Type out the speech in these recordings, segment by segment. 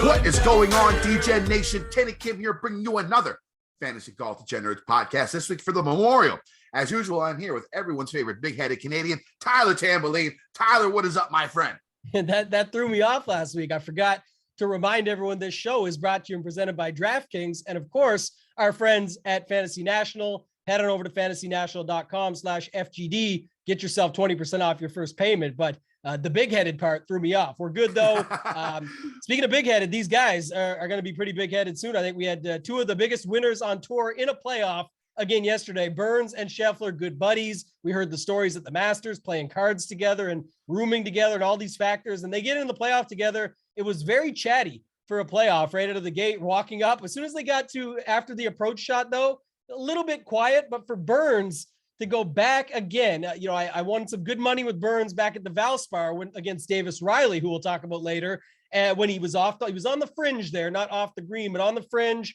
What is going on, DGen Nation? Ken and Kim here, bringing you another Fantasy Golf Degenerates podcast this week for the Memorial. As usual, I'm here with everyone's favorite big-headed Canadian, Tyler Tamboline. Tyler, what is up, my friend? That threw me off last week. I forgot to remind everyone this show is brought to you and presented by DraftKings. And of course, our friends at Fantasy National. Head on over to fantasynational.com/FGD. Get yourself 20% off your first payment. But the big-headed part threw me off. We're good, though. Speaking of big-headed, these guys are going to be pretty big-headed soon. I think we had two of the biggest winners on tour in a playoff again yesterday. Burns and Scheffler, good buddies. We heard the stories at the Masters, playing cards together and rooming together and all these factors. And they get in the playoff together. It was very chatty for a playoff right out of the gate, walking up. As soon as they got to after the approach shot, though, a little bit quiet. But for Burns to go back again, I won some good money with Burns back at the Valspar against Davis Riley, who we'll talk about later. And when he was he was on the fringe there, not off the green, but on the fringe,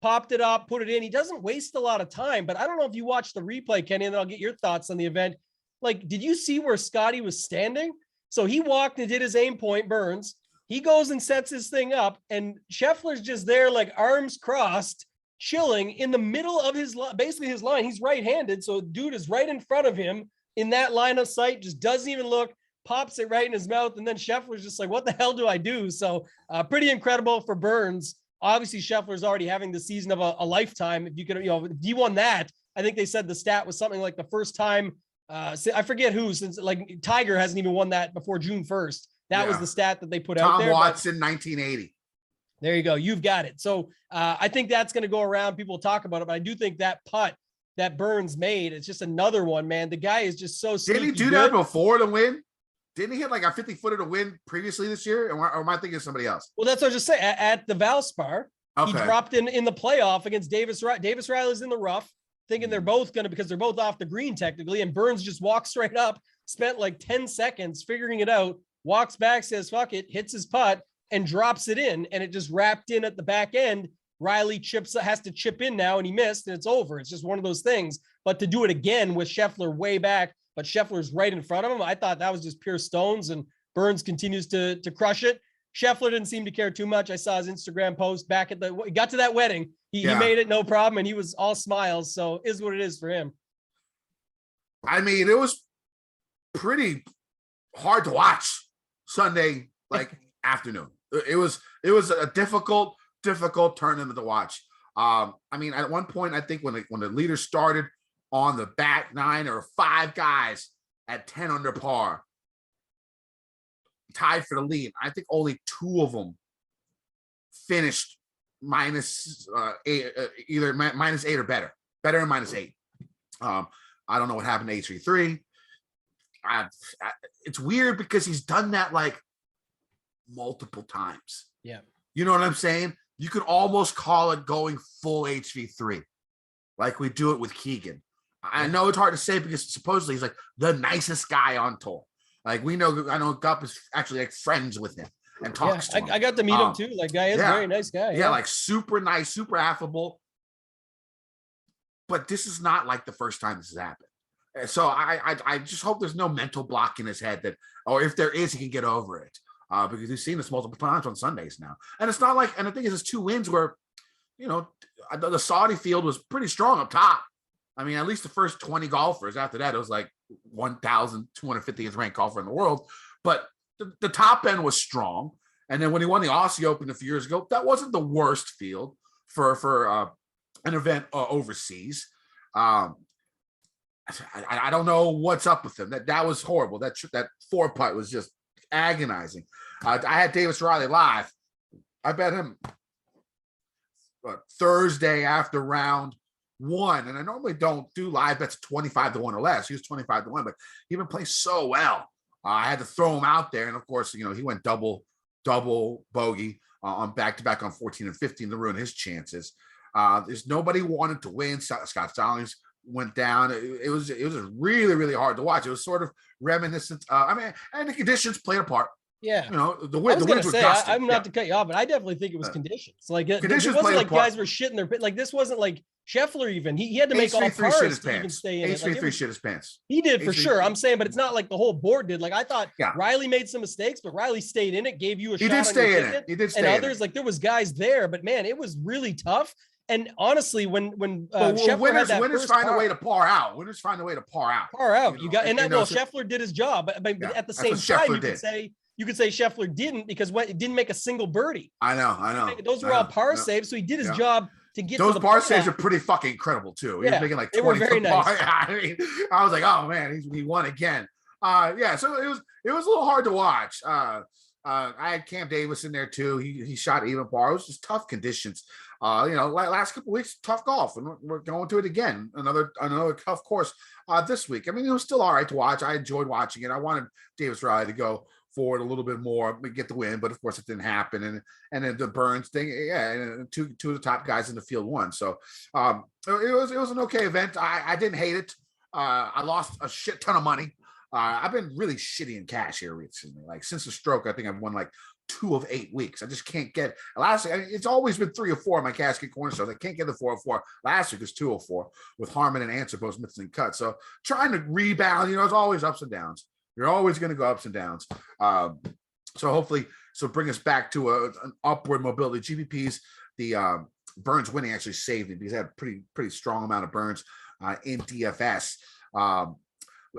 popped it up, put it in. He doesn't waste a lot of time, but I don't know if you watched the replay, Kenny, and then I'll get your thoughts on the event. Like, did you see where Scotty was standing? So he walked and did his aim point, Burns. He goes and sets his thing up, and Scheffler's just there, like arms crossed, chilling in the middle of his line. He's right-handed, so dude is right in front of him in that line of sight, just doesn't even look, pops it right in his mouth, and then Scheffler's just like, what the hell do I do? So pretty incredible for Burns. Obviously, Scheffler's already having the season of a lifetime. If you could, if he won that, I think they said the stat was something like the first time, I forget who, since like Tiger hasn't even won that before June 1st. That was the stat that they put out there. Tom Watson, 1980. There you go. You've got it. So I think that's going to go around. People will talk about it, but I do think that putt that Burns made, it's just another one, man. The guy is just so sneaky. Didn't he do that before to win? Didn't he hit like a 50-footer to win previously this year? Or am I thinking of somebody else? Well, that's what I was just saying. At the Valspar, he dropped in the playoff against Davis Riley. Davis Riley's in the rough, thinking they're both going to, because they're both off the green technically, and Burns just walks straight up, spent like 10 seconds figuring it out, walks back, says, fuck it, hits his putt, and drops it in, and it just wrapped in at the back end. Riley has to chip in now, and he missed, and it's over. It's just one of those things. But to do it again with Scheffler way back, but Scheffler's right in front of him, I thought that was just pure stones, and Burns continues to crush it. Scheffler didn't seem to care too much. I saw his Instagram post back at he got to that wedding. He made it no problem, and he was all smiles, so is what it is for him. I mean, it was pretty hard to watch Sunday, afternoon. It was a difficult tournament to watch. I mean, at one point, I think when the leaders started on the back nine, there were 5 guys at 10 under par, tied for the lead. I think only 2 of them finished minus 8, either minus 8 or better than minus 8. I don't know what happened to H3. It's weird because he's done that like multiple times. Yeah. You know what I'm saying? You could almost call it going full HV3, like we do it with Keegan. I know it's hard to say because supposedly he's like the nicest guy on tour. Like I know Gup is actually like friends with him and talks to him. I got to meet him too. Like guy is a very nice guy. Yeah, like super nice, super affable. But this is not like the first time this has happened. So I just hope there's no mental block in his head that, or if there is, he can get over it. Because we've seen this multiple times on Sundays now. And it's not like, and the thing is, it's 2 wins where, the Saudi field was pretty strong up top. I mean, at least the first 20 golfers. After that, it was like 1,250th ranked golfer in the world. But the top end was strong. And then when he won the Aussie Open a few years ago, that wasn't the worst field for an event overseas. I don't know what's up with him. That was horrible. That 4 putt was just agonizing. I had Davis Riley live. I bet him Thursday after round 1, and I normally don't do live bets 25 to 1 or less. He was 25 to 1, but he been playing so well. I had to throw him out there, and of course, he went double bogey on back-to-back on 14 and 15 to ruin his chances. There's nobody wanted to win. Scott Stallings went down. It was really, really hard to watch. It was sort of reminiscent. And the conditions played a part. Yeah. You know, the I was winds gonna were say gusting. I'm not to cut you off, but I definitely think it was conditions. Like it Conditions wasn't played a like part. guys were shitting their like this wasn't like Scheffler even. He had to make all H3 shit his pars to even pants. stay in it. Like it H3 was shit his pants. he did for H3 sure. I'm saying, but it's not like the whole board did. Like I thought Yeah. Riley made some mistakes, but Riley stayed in it, gave you a He shot did on stay your in ticket. it. He did stay and in others, it. like there was guys there, but man, it was really tough. And honestly, when Well, winners find par, a way to par out. Winners find a way to par out. Par out. You got and that well, so, Scheffler did his job, but yeah, at the that's same what time, Scheffler you could say Scheffler didn't because it didn't make a single birdie. I know. Those were all par saves, so he did his job to get those to the par playoff. saves are pretty fucking incredible too. He was making like 20 they were very nice. I mean, I was like, oh man, he won again. Yeah, so it was a little hard to watch. I had Cam Davis in there too. He shot even par. It was just tough conditions. You know, last couple of weeks, tough golf, and we're going to it again. Another tough course this week. I mean, it was still all right to watch. I enjoyed watching it. I wanted Davis Riley to go forward a little bit more, get the win, but of course it didn't happen. And then the Burns thing, and two of the top guys in the field won. So it was an okay event. I didn't hate it. I lost a shit ton of money. I've been really shitty in cash here recently. Like since the stroke, I think I've won like 2 of 8 weeks. I just can't get. It's always been 3 or 4 in my casket cornerstones. I can't get the 4 or 4. Last week was 2 or 4 with Harmon and Answer both missing cut. So trying to rebound. You know, it's always ups and downs. You're always going to go ups and downs. So hopefully, bring us back to an upward mobility. GPPs, the Burns winning actually saved me because I had a pretty strong amount of Burns in DFS.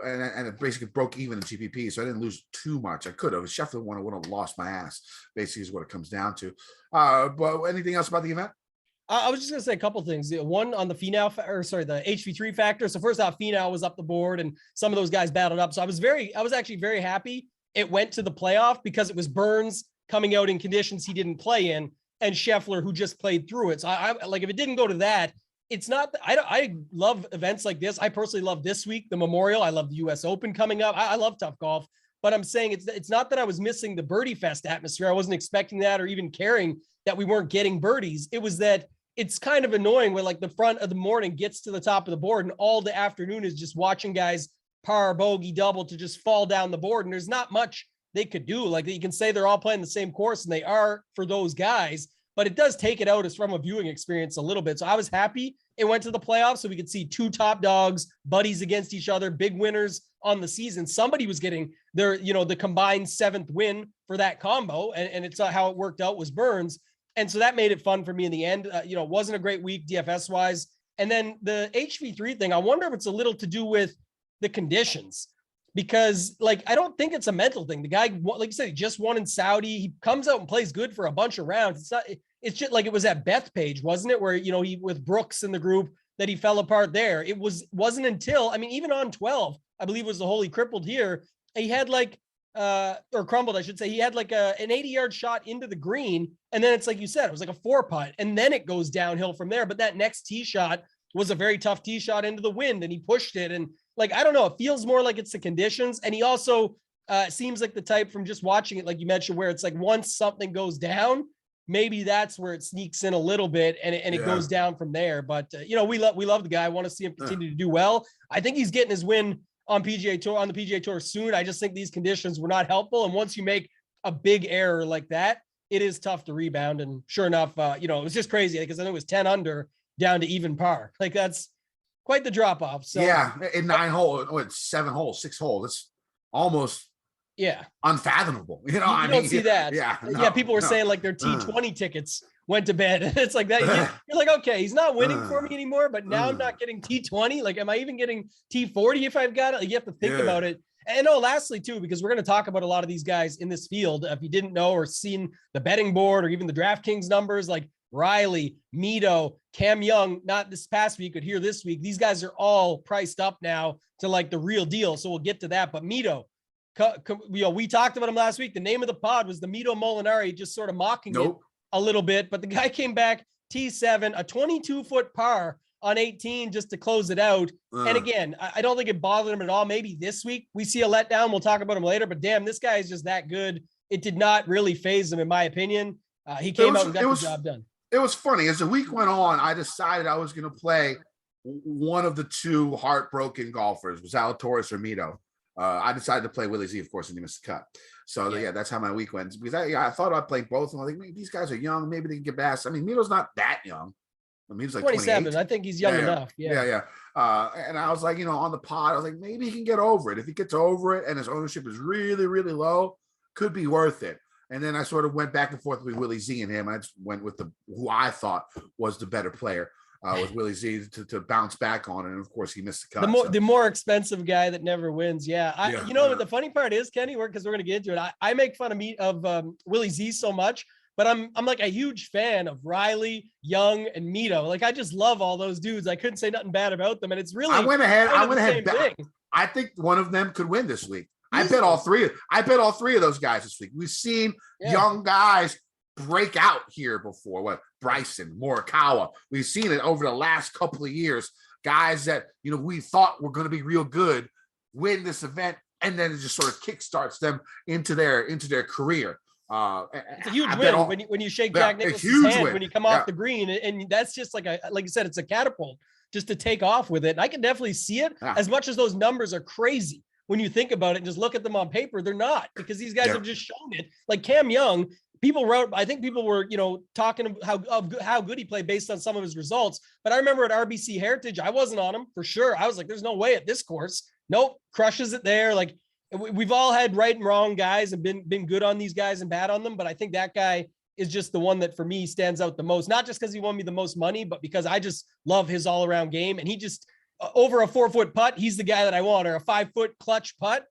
And it basically broke even in GPP, so I didn't lose too much. I could have. If Scheffler won, I would have lost my ass. Basically, is what it comes down to. But anything else about the event? I was just going to say a couple of things. One on the the HV3 factor. So first off, Finau was up the board, and some of those guys battled up. So I was actually very happy it went to the playoff because it was Burns coming out in conditions he didn't play in, and Scheffler who just played through it. So I like if it didn't go to that. It's not. I love events like this. I personally love this week, the Memorial. I love the U.S. Open coming up. I love tough golf, but I'm saying it's not that I was missing the birdie fest atmosphere. I wasn't expecting that or even caring that we weren't getting birdies. It was that it's kind of annoying when like the front of the morning gets to the top of the board and all the afternoon is just watching guys par, bogey, double to just fall down the board. And there's not much they could do. Like you can say they're all playing the same course and they are for those guys, but it does take it out as from a viewing experience a little bit. So I was happy it went to the playoffs so we could see 2 top dogs, buddies against each other, big winners on the season. Somebody was getting their, the combined 7th win for that combo. And it's how it worked out was Burns. And so that made it fun for me in the end. It wasn't a great week DFS wise. And then the HV3 thing, I wonder if it's a little to do with the conditions, because like, I don't think it's a mental thing. The guy, like you said, he just won in Saudi. He comes out and plays good for a bunch of rounds. It's just like it was at Bethpage, wasn't it? Where, he with Brooks in the group that he fell apart there. Wasn't until, even on 12, I believe was the hole he crippled here. He had like, or crumbled, I should say. He had like an 80-yard shot into the green. And then it's like you said, it was like a 4-putt. And then it goes downhill from there. But that next tee shot was a very tough tee shot into the wind and he pushed it. And like, I don't know, it feels more like it's the conditions. And he also seems like the type from just watching it, like you mentioned, where it's like once something goes down, maybe that's where it sneaks in a little bit and it goes down from there. But, we love the guy. I want to see him continue to do well. I think he's getting his win on the PGA Tour soon. I just think these conditions were not helpful. And once you make a big error like that, it is tough to rebound. And sure enough, it was just crazy because I think it was 10 under down to even par. Like that's quite the drop off. So in 9 holes, 7 holes, 6 holes. It's almost unfathomable. You don't see that. People were saying like their T20 tickets went to bed. It's like that. You're like, okay, he's not winning for me anymore, but now I'm not getting T20. Like, am I even getting T40 if I've got it? Like, you have to think about it. And lastly too, because we're going to talk about a lot of these guys in this field. If you didn't know or seen the betting board or even the DraftKings numbers, like Riley, Mito, Cam Young, not this past week, but here this week, these guys are all priced up now to like the real deal. So we'll get to that. But Mito, we talked about him last week. The name of the pod was the Mito Molinari, just sort of mocking it a little bit, but the guy came back T7, a 22-foot par on 18 just to close it out. And again, I don't think it bothered him at all. Maybe this week we see a letdown. We'll talk about him later, but damn, this guy is just that good. It did not really phase him, in my opinion. He came out and got the job done. It was funny. As the week went on, I decided I was going to play one of the 2 heartbroken golfers, was Zalatoris or Mito. I decided to play Willie Z, of course, and he missed the cut. So yeah, that's how my week went. Because I thought I'd play both. And I think these guys are young. Maybe they can get past. I mean, Mito's not that young. I mean, he's like 27. I think he's young enough. Yeah. And I was like, on the pod, I was like, maybe he can get over it. If he gets over it and his ownership is really, really low, could be worth it. And then I sort of went back and forth with Willie Z and him. I just went with who I thought was the better player. With Willie Z to bounce back on, and of course he missed the cut. The more expensive guy that never wins. The funny part is, Kenny, because we're gonna get into it. I make fun of Willie Z so much, but I'm like a huge fan of Riley, Young, and Mito. Like I just love all those dudes. I couldn't say nothing bad about them, and it's really I went ahead. I think one of them could win this week. I bet all three of those guys this week. We've seen young guys break out here before. Bryson, Morikawa. We've seen it over the last couple of years. Guys that we thought were going to be real good win this event, and then it just sort of kickstarts them into their career. It's a huge win when you shake Jack Nicklaus's hand when you come off the green, and that's just like you said, it's a catapult just to take off with it. And I can definitely see it. As much as those numbers are crazy when you think about it and just look at them on paper, they're not, because these guys have just shown it. Like Cam Young. I think people were, talking about how good he played based on some of his results. But I remember at RBC Heritage, I wasn't on him for sure. I was like, there's no way at this course. Nope, crushes it there. Like we've all had right and wrong guys and been good on these guys and bad on them. But I think that guy is just the one that for me stands out the most, not just because he won me the most money, but because I just love his all around game. And he just over a 4-foot putt, he's the guy that I want, or a 5-foot clutch putt.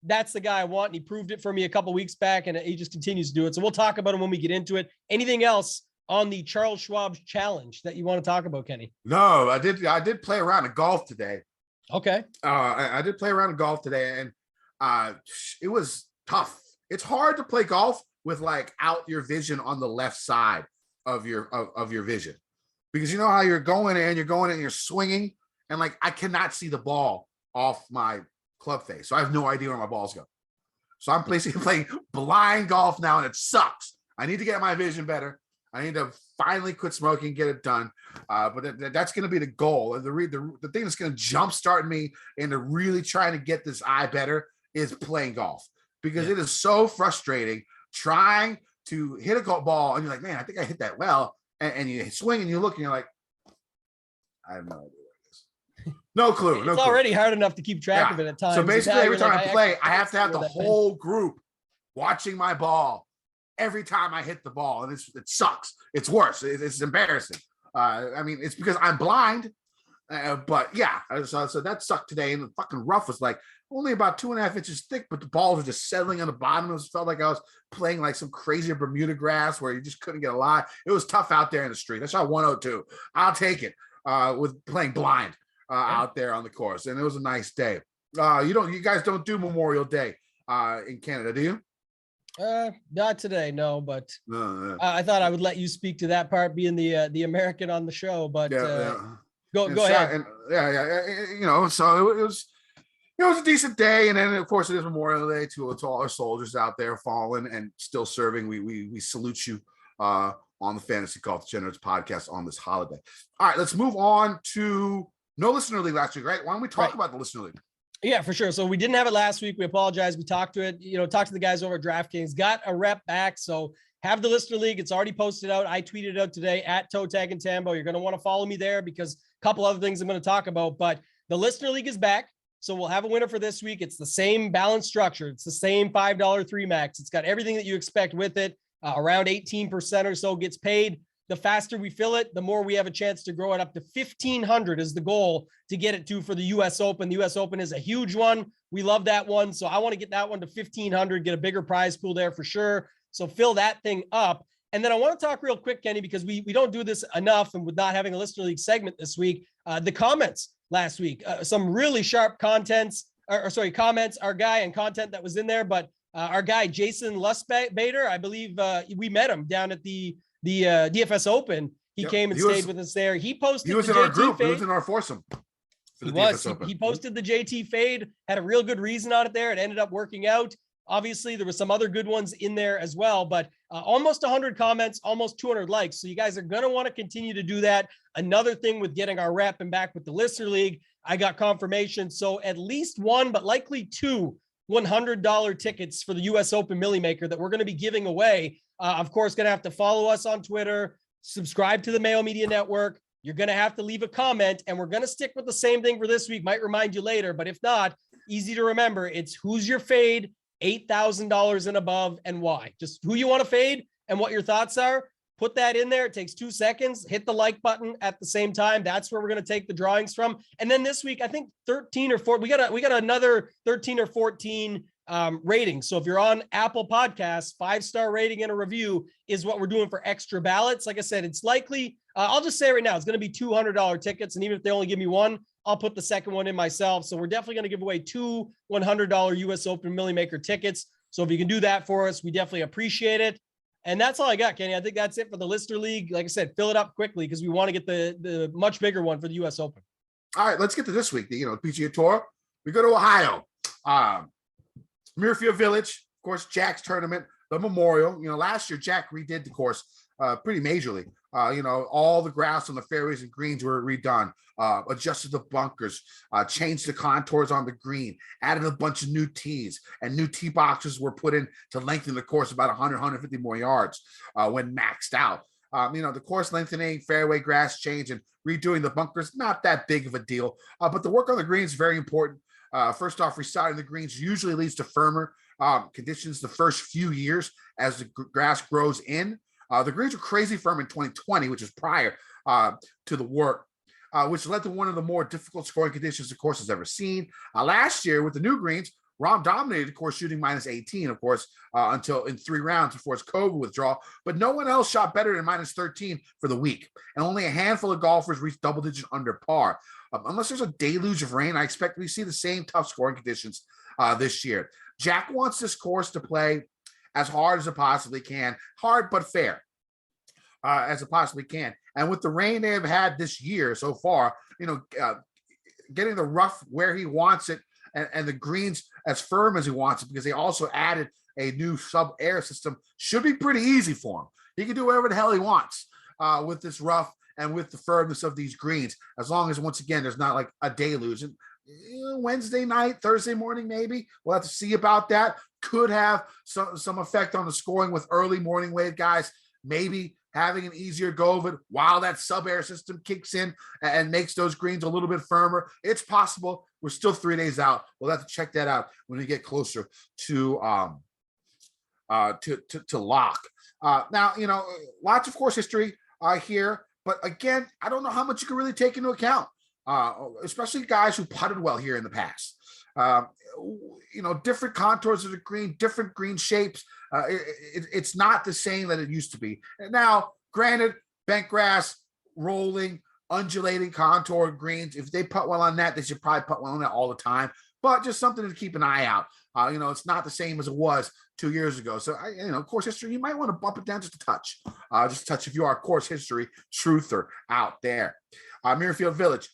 That's the guy I want. And he proved it for me a couple weeks back, and he just continues to do it. So we'll talk about him when we get into it. Anything else on the Charles Schwab challenge that you want to talk about, Kenny? No, I did play around in golf today. Okay. I did play around in golf today, and it was tough. It's hard to play golf with out your vision on the left side of your vision, because you know how you're going and you're swinging, and I cannot see the ball off my club face, so I have no idea where my balls go. So I'm basically playing blind golf now, and it sucks. I need to get my vision better. I need to finally quit smoking, get it done. But that's going to be the goal. And the thing that's going to jumpstart me into really trying to get this eye better is playing golf, because it is so frustrating trying to hit a golf ball and you're like, man, I think I hit that well, and you swing and you look and you're like, I have no idea. No clue. It's already hard enough to keep track of it at times. So basically, every time I play, I have to have the whole group watching my ball every time I hit the ball, and it sucks. It's worse. It's embarrassing. I mean, it's because I'm blind, but yeah. So that sucked today, and the fucking rough was only about 2.5 inches thick, but the balls were just settling on the bottom. It felt like I was playing some crazy Bermuda grass where you just couldn't get a lie. It was tough out there in the street. I shot 102. I'll take it with playing blind. Out there on the course, and it was a nice day. You guys don't do Memorial Day in Canada, do you? Not today, no. But I thought I would let you speak to that part, being the American on the show. But go ahead. So it was a decent day, and then of course it is Memorial Day to all our soldiers out there fallen and still serving. We salute you on the Fantasy Golf Degenerates podcast on this holiday. All right, let's move on to. No listener league last week, right? Why don't we talk about the listener league? Yeah, for sure. So we didn't have it last week. We apologize. We talked to it, talked to the guys over at DraftKings, got a rep back. So have the listener league. It's already posted out. I tweeted it out today at Toe Tag and Tambo. You're going to want to follow me there because a couple other things I'm going to talk about, but the listener league is back. So we'll have a winner for this week. It's the same balance structure. It's the same $5 3 max. It's got everything that you expect with it. Around 18% or so gets paid. The faster we fill it, the more we have a chance to grow it up to 1,500 is the goal to get it to for the U.S. Open. The U.S. Open is a huge one. We love that one. So I want to get that one to 1,500, get a bigger prize pool there for sure. So fill that thing up. And then I want to talk real quick, Kenny, because we don't do this enough, and with not having a listener league segment this week, the comments last week, some really sharp comments, our guy and content that was in there. But our guy, Jason Lustbader, I believe we met him down at the DFS Open. He came and stayed with us there. He posted. He was in our group. He was in our foursome. He was. He posted the JT fade. Had a real good reason on it there. It ended up working out. Obviously, there was some other good ones in there as well. But almost 100 comments, almost 200 likes. So you guys are going to want to continue to do that. Another thing with getting our rep and back with the listener league, I got confirmation. So at least one, but likely two $100 tickets for the US Open Millie Maker that we're going to be giving away. Of course, going to have to follow us on Twitter, subscribe to the Mayo Media Network. You're going to have to leave a comment, and we're going to stick with the same thing for this week. Might remind you later, but if not, easy to remember. It's who's your fade, $8,000 and above, and why. Just who you want to fade and what your thoughts are. Put that in there. It takes 2 seconds. Hit the like button at the same time. That's where we're going to take the drawings from. And then this week, I think 13 or 14, we got another 13 or 14 ratings. So if you're on Apple Podcasts, 5-star rating and a review is what we're doing for extra ballots. Like I said, it's likely, I'll just say right now, it's going to be $200 tickets. And even if they only give me one, I'll put the second one in myself. So we're definitely going to give away 2 $100 US Open Millie Maker tickets. So if you can do that for us, we definitely appreciate it. And that's all I got, Kenny. I think that's it for the Lister League. Like I said, fill it up quickly because we want to get the much bigger one for the US Open. All right, let's get to this week. PGA Tour. We go to Ohio. Muirfield Village, of course, Jack's tournament, the Memorial. Last year, Jack redid the course pretty majorly. All the grass on the fairways and greens were redone, adjusted the bunkers, changed the contours on the green, added a bunch of new tees, and new tee boxes were put in to lengthen the course about 100, 150 more yards when maxed out. The course lengthening, fairway grass change, and redoing the bunkers, not that big of a deal. But the work on the greens is very important. First off, residing the greens usually leads to firmer conditions the first few years as the grass grows in. The greens were crazy firm in 2020, which is prior to the work, which led to one of the more difficult scoring conditions the course has ever seen. Last year, with the new greens, Rahm dominated the course shooting -18, of course, until in 3 rounds before his COVID withdrawal. But no one else shot better than -13 for the week. And only a handful of golfers reached double digit under par. Unless there's a deluge of rain, I expect we see the same tough scoring conditions this year. Jack wants this course to play as hard as it possibly can, hard but fair as it possibly can. And with the rain they have had this year so far, getting the rough where he wants it and the greens as firm as he wants it, because they also added a new sub-air system, should be pretty easy for him. He can do whatever the hell he wants with this rough and with the firmness of these greens, as long as, once again, there's not like a deluge. And Wednesday night, Thursday morning, maybe we'll have to see about that. Could have some effect on the scoring with early morning wave guys, maybe having an easier go of it while that sub-air system kicks in and makes those greens a little bit firmer. It's possible. We're still 3 days out. We'll have to check that out when we get closer to lock. Now, lots of course history here, but again, I don't know how much you can really take into account, especially guys who putted well here in the past. Different contours of the green, different green shapes. It's not the same that it used to be. And now, granted, bent grass, rolling, undulating contour greens, if they putt well on that, they should probably putt well on that all the time. But just something to keep an eye out. It's not the same as it was 2 years ago. So, course history, you might want to bump it down just a touch. Just a touch if you are a course history truther out there. Muirfield Village,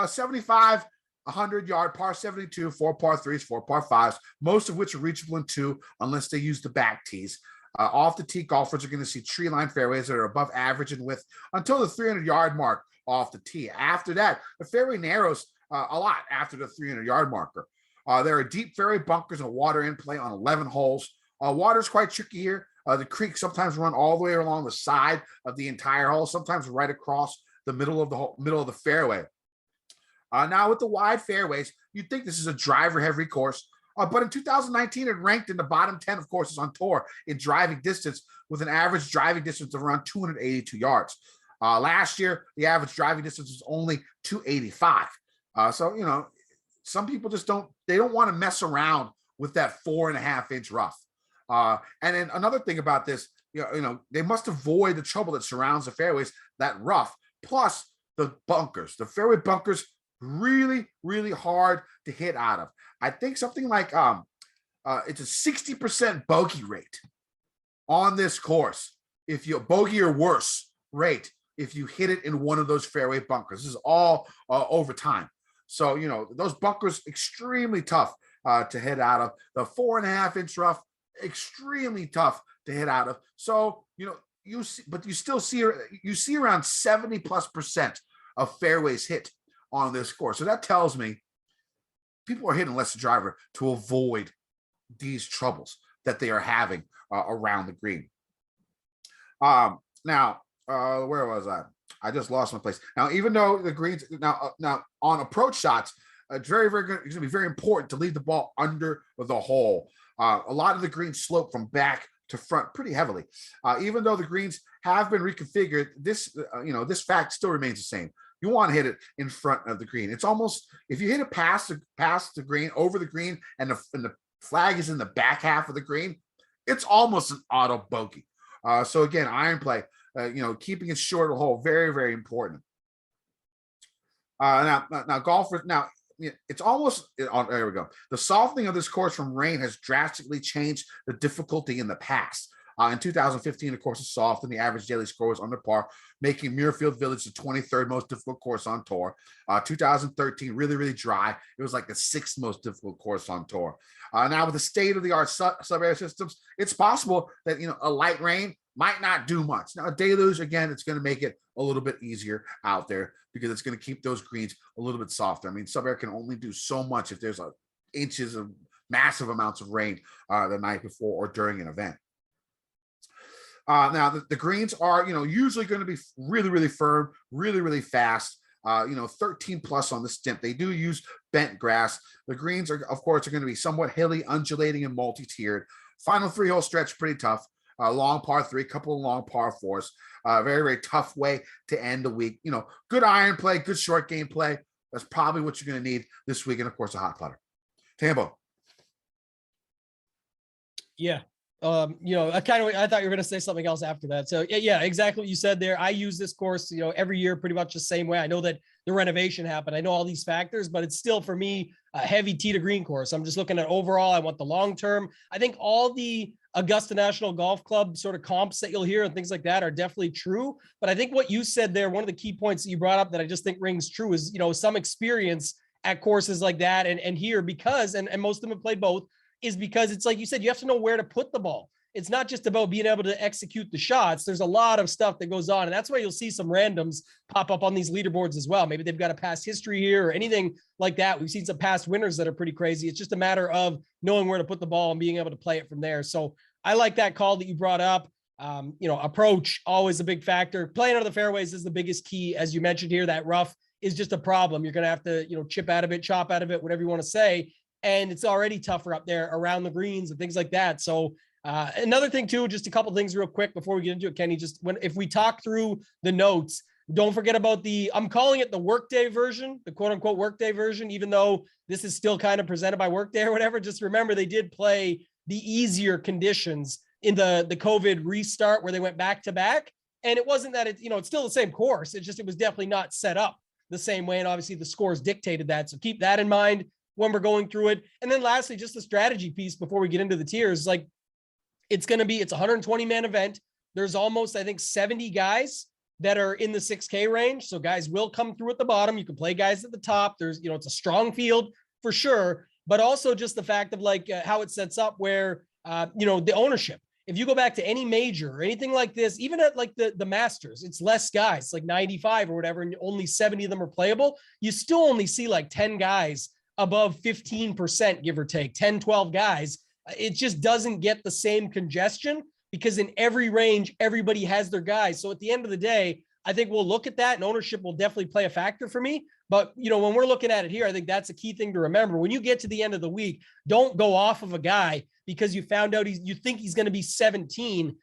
75, 100-yard par 72, 4 par 3s, 4 par 5s, most of which are reachable in 2 unless they use the back tees. Off the tee, golfers are going to see tree-lined fairways that are above average in width until the 300-yard mark off the tee. After that, the fairway narrows a lot after the 300-yard marker. There are deep fairway bunkers and water in play on 11 holes. Water is quite tricky here. The creeks sometimes run all the way along the side of the entire hole, sometimes right across the middle of the fairway. Now, with the wide fairways, you'd think this is a driver-heavy course, but in 2019, it ranked in the bottom 10 of courses on tour in driving distance, with an average driving distance of around 282 yards. Last year, the average driving distance was only 285. So, some people just don't want to mess around with that 4.5-inch rough. And then another thing about this, they must avoid the trouble that surrounds the fairways, that rough, plus the bunkers. The fairway bunkers, really, really hard to hit out of. I think something like it's a 60% bogey rate on this course. If you bogey or worse rate, if you hit it in one of those fairway bunkers, this is all over time. So, those bunkers, extremely tough to hit out of. The 4.5-inch rough, extremely tough to hit out of. So, you see around 70+% of fairways hit on this course. So that tells me people are hitting less driver to avoid these troubles that they are having around the green. Now, where was I? I just lost my place. Now, even though the greens now on approach shots, it's very good. It's going to be very important to leave the ball under the hole. A lot of the greens slope from back to front pretty heavily. Even though the greens have been reconfigured, this fact still remains the same. You want to hit it in front of the green. It's almost, if you hit it past the green, over the green, and the flag is in the back half of the green, it's almost an auto bogey. So again, iron play, keeping it short of the hole, very, very important. Now golfers, now it's almost, there we go. The softening of this course from rain has drastically changed the difficulty in the past. In 2015, the course was soft and the average daily score was under par, making Muirfield Village the 23rd most difficult course on tour. 2013, really, really dry. It was like the 6th most difficult course on tour. Now with the state-of-the-art sub-air systems, it's possible that, a light rain might not do much. Now a deluge, again, it's going to make it a little bit easier out there because it's going to keep those greens a little bit softer. I mean, sub-air can only do so much if there's inches of massive amounts of rain the night before or during an event. Now the greens are, usually going to be really, really firm, really, really fast. 13 plus on the stimp. They do use bent grass. The greens are, of course, going to be somewhat hilly, undulating, and multi-tiered. Final 3-hole stretch, pretty tough. Long par 3, couple of long par 4s. Very, very tough way to end the week. Good iron play, good short game play. That's probably what you're going to need this week, and of course, a hot putter. Tambo. Yeah. I thought you were going to say something else after that. So yeah, exactly what you said there. I use this course, every year pretty much the same way. I know that the renovation happened. I know all these factors, but it's still for me a heavy tee to green course. I'm just looking at overall. I want the long term. I think all the Augusta National Golf Club sort of comps that you'll hear and things like that are definitely true. But I think what you said there, one of the key points that you brought up that I just think rings true is, some experience at courses like that and here because, and most of them have played both, is because it's like you said, you have to know where to put the ball. It's not just about being able to execute the shots. There's a lot of stuff that goes on. And that's why you'll see some randoms pop up on these leaderboards as well. Maybe they've got a past history here or anything like that. We've seen some past winners that are pretty crazy. It's just a matter of knowing where to put the ball and being able to play it from there. So I like that call that you brought up. Approach, always a big factor. Playing out of the fairways is the biggest key. As you mentioned here, that rough is just a problem. You're going to have to, chip out of it, chop out of it, whatever you want to say. And it's already tougher up there around the greens and things like that. So another thing too, just a couple things real quick before we get into it, Kenny, if we talk through the notes, don't forget about I'm calling it the workday version, the quote unquote workday version, even though this is still kind of presented by Workday or whatever. Just remember they did play the easier conditions in the COVID restart where they went back to back. And it wasn't that it's still the same course. It was definitely not set up the same way. And obviously the scores dictated that. So keep that in mind when we're going through it. And then lastly, just the strategy piece before we get into the tiers, it's a 120-man event. There's almost, I think, 70 guys that are in the 6K range. So guys will come through at the bottom. You can play guys at the top. There's, it's a strong field for sure, but also just the fact of how it sets up where, the ownership. If you go back to any major or anything like this, even at the Masters, it's less guys, 95 or whatever, and only 70 of them are playable. You still only see 10 guys above 15%, give or take, 10, 12 guys. It just doesn't get the same congestion because in every range, everybody has their guys. So at the end of the day, I think we'll look at that and ownership will definitely play a factor for me. But, when we're looking at it here, I think that's a key thing to remember. When you get to the end of the week, don't go off of a guy because you found out you think he's going to be 17%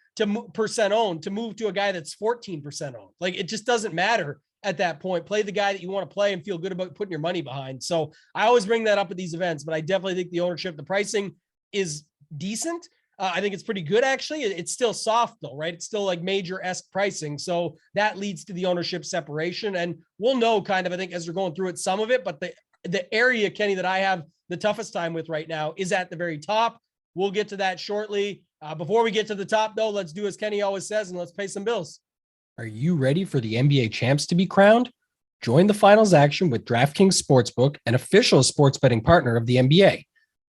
owned to move to a guy that's 14% owned. It just doesn't matter at that point. Play the guy that you want to play and feel good about putting your money behind. So I always bring that up at these events, but I definitely think the ownership, the pricing is decent. I think it's pretty good, actually. It's still soft, though, right? It's still major-esque pricing. So that leads to the ownership separation. And we'll know I think, as we're going through it, some of it. But the area, Kenny, that I have the toughest time with right now is at the very top. We'll get to that shortly. Before we get to the top, though, let's do as Kenny always says, and let's pay some bills. Are you ready for the NBA champs to be crowned? Join the finals action with DraftKings Sportsbook, an official sports betting partner of the NBA.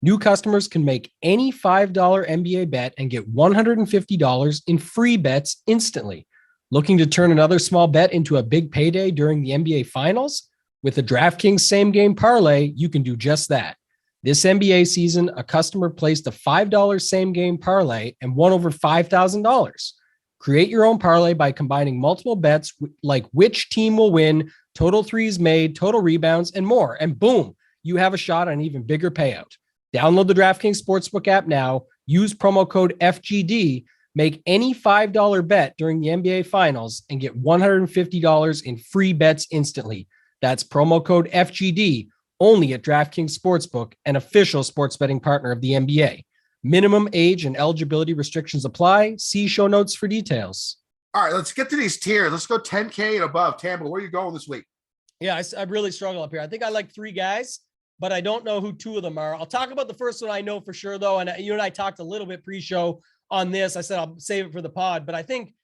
New customers can make any $5 NBA bet and get $150 in free bets instantly. Looking to turn another small bet into a big payday during the NBA Finals? With the DraftKings same game parlay, you can do just that. This NBA season, a customer placed a $5 same game parlay and won over $5,000. Create your own parlay by combining multiple bets like which team will win, total threes made, total rebounds, and more. And boom, you have a shot on an even bigger payout. Download the DraftKings Sportsbook app now. Use promo code FGD. Make any $5 bet during the NBA Finals and get $150 in free bets instantly. That's promo code FGD only at DraftKings Sportsbook, an official sports betting partner of the NBA. Minimum age and eligibility restrictions apply. See show notes for details. All right, let's get to these tiers. Let's go 10K and above. Tambo, where are you going this week? Yeah, I really struggle up here. I think I like 3 guys, but I don't know who 2 of them are. I'll talk about the first one I know for sure, though. And you and I talked a little bit pre-show on this. I said I'll save it for the pod, but I think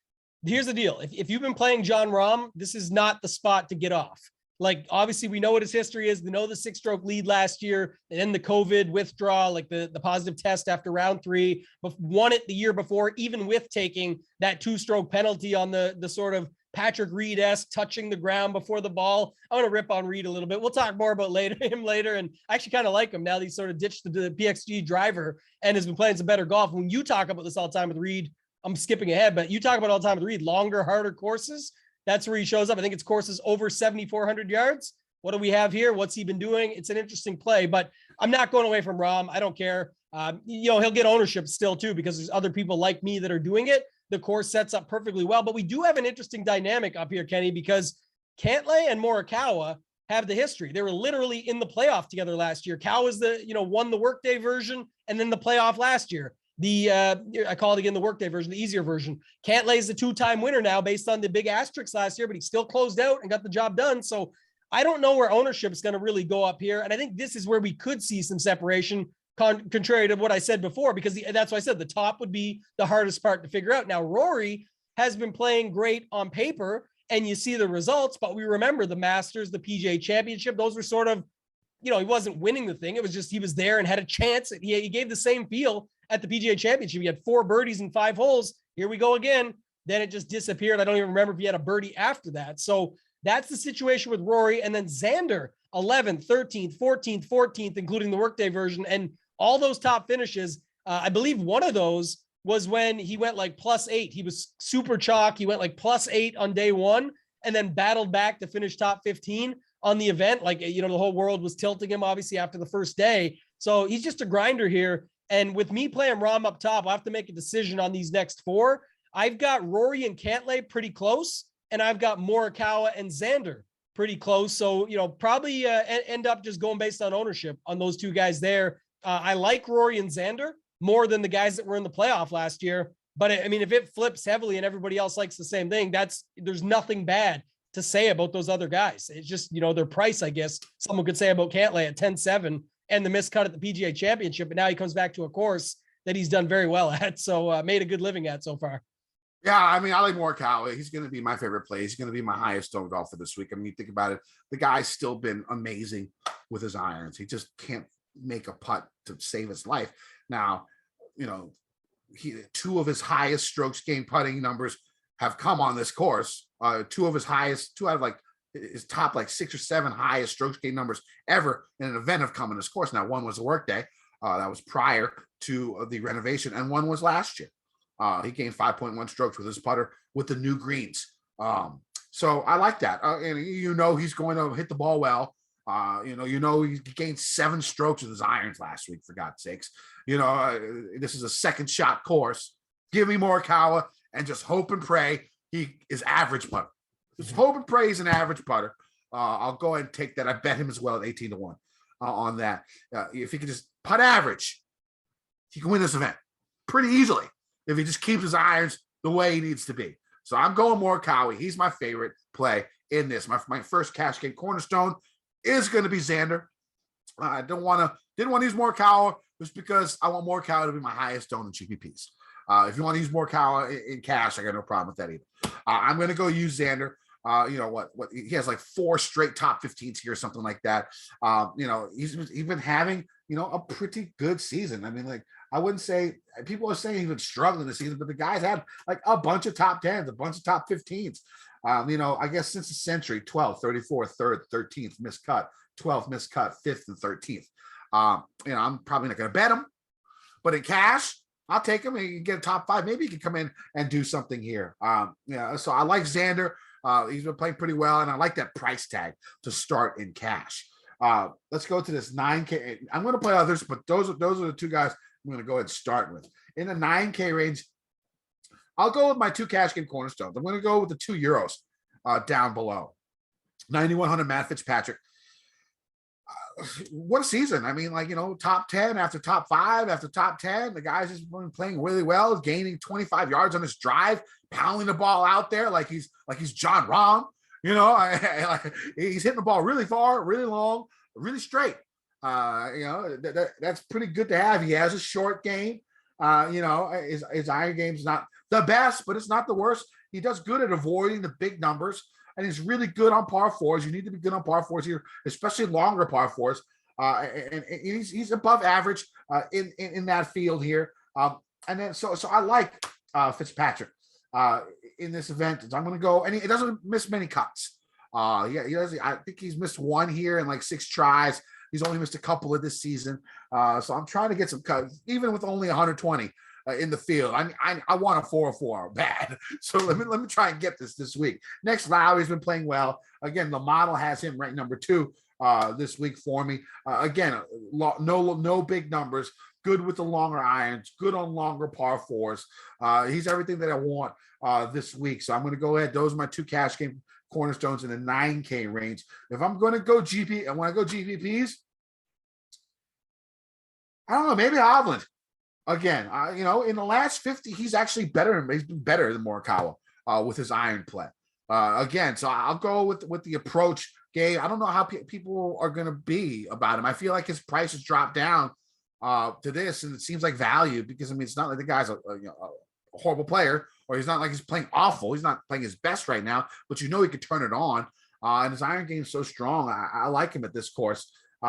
here's the deal. If you've been playing John Rahm, this is not the spot to get off. Like, obviously, we know what his history is. We know the 6-stroke lead last year, and then the COVID withdrawal, like the positive test after round 3, but won it the year before, even with taking that 2-stroke penalty on the sort of Patrick Reed-esque touching the ground before the ball. I want to rip on Reed a little bit. We'll talk more about him later. And I actually kind of like him now that he's sort of ditched the PXG driver and has been playing some better golf. When you talk about this all the time with Reed, I'm skipping ahead, but you talk about all the time with Reed, longer, harder courses. That's where he shows up. I think it's courses over 7,400 yards. What do we have here? What's he been doing? It's an interesting play, but I'm not going away from Rahm. I don't care. He'll get ownership still too, because there's other people like me that are doing it. The course sets up perfectly well, but we do have an interesting dynamic up here, Kenny, because Cantlay and Morikawa have the history. They were literally in the playoff together last year. Cal was won the workday version and then the playoff last year. I call it again the workday version, the easier version. Cantlay is the 2-time winner now based on the big asterisk last year, but he still closed out and got the job done. So I don't know where ownership is going to really go up here. And I think this is where we could see some separation, contrary to what I said before, because that's why I said the top would be the hardest part to figure out. Now, Rory has been playing great on paper and you see the results, but we remember the Masters, the PGA Championship, those were sort of, he wasn't winning the thing. It was just, he was there and had a chance. He gave the same feel at the PGA Championship. He had 4 birdies in 5 holes. Here we go again. Then it just disappeared. I don't even remember if he had a birdie after that. So that's the situation with Rory. And then Xander, 11th, 13th, 14th, 14th, including the workday version. And all those top finishes, I believe one of those was when he went like +8. He was super chalk. He went like +8 on day 1 and then battled back to finish top 15 on the event. Like, the whole world was tilting him obviously after the first day. So he's just a grinder here. And with me playing Rahm up top, I'll have to make a decision on these next 4. I've got Rory and Cantlay pretty close, and I've got Morikawa and Xander pretty close. So, probably end up just going based on ownership on those 2 guys there. I like Rory and Xander more than the guys that were in the playoff last year. But I mean, if it flips heavily and everybody else likes the same thing, there's nothing bad to say about those other guys. It's just, their price, I guess someone could say about Cantlay at 10-7 and the miscut at the PGA Championship. But now he comes back to a course that he's done very well at. So made a good living at so far. Yeah, I mean, I like Morikawa. He's going to be my favorite play. He's going to be my highest owned golfer this week. I mean, you think about it, the guy's still been amazing with his irons. He just can't make a putt to save his life. Now, 2 of his highest strokes gained putting numbers have come on this course. 2 out of like his top like 6 or 7 highest strokes gained numbers ever in an event have come on this course. Now, one was a workday. That was prior to the renovation, and one was last year. He gained 5.1 strokes with his putter with the new greens. So I like that. And he's going to hit the ball well. He gained 7 strokes with his irons last week, for God's sakes. This is a second shot course. Give me Morikawa and just hope and pray he is average putter. Just hope and pray he's an average putter. I'll go ahead and take that. I bet him as well at 18-1 on that. If he can just putt average, he can win this event pretty easily if he just keeps his irons the way he needs to be. So I'm going Morikawa. He's my favorite play in this. My first cash game cornerstone is going to be Xander. I didn't want to use Morikawa just because I want Morikawa to be my highest owned in GPPs. If you want to use Morikawa in cash, I got no problem with that either. I'm going to go use Xander. He has like 4 straight top 15s here or something like that. He's been having, a pretty good season. I mean, like I wouldn't say people are saying he's been struggling this season, but the guy's had like a bunch of top 10s, a bunch of top 15s. I guess since the century, 12th, 34th, 3rd, 13th, miscut, 12th, miscut, 5th, and 13th. I'm probably not going to bet him, but in cash, I'll take him and you can get a top 5. Maybe he can come in and do something here. So I like Xander. He's been playing pretty well, and I like that price tag to start in cash. Let's go to this 9K. I'm going to play others, but those are the two guys I'm going to go ahead and start with. In the 9K range, I'll go with my 2 cash game cornerstones. I'm going to go with the 2 euros down below. 9,100 Matt Fitzpatrick. What a season. I mean, top 10 after top 5 after top 10. The guy's just been playing really well, gaining 25 yards on his drive, pounding the ball out there like he's John Rahm. He's hitting the ball really far, really long, really straight. That's pretty good to have. He has a short game. His iron game's not the best, but it's not the worst. He does good at avoiding the big numbers, and he's really good on par 4s. You need to be good on par 4s here, especially longer par 4s. And he's above average in that field here. And then so I like Fitzpatrick in this event. I'm going to go, and he doesn't miss many cuts. He does. I think he's missed 1 here in like 6 tries. He's only missed a couple of this season. So I'm trying to get some cuts, even with only 120 in the field. I want a 4-4 bad. So let me try and get this week. Next, Lowry's been playing well. Again, the model has him ranked number 2 this week for me. Again, no big numbers. Good with the longer irons. Good on longer par 4s. He's everything that I want this week. So I'm going to go ahead. Those are my 2 cash game cornerstones in the 9K range. If I'm going to go GP, and when I go GPPs, I don't know, maybe Hovland. Again, in the last 50, he's actually better. He's been better than Morikawa with his iron play. Again, so I'll go with the approach game. I don't know how people are going to be about him. I feel like his price has dropped down to this, and it seems like value because, it's not like the guy's a horrible player, or he's not like he's playing awful. He's not playing his best right now, but he could turn it on. And his iron game is so strong. I like him at this course. So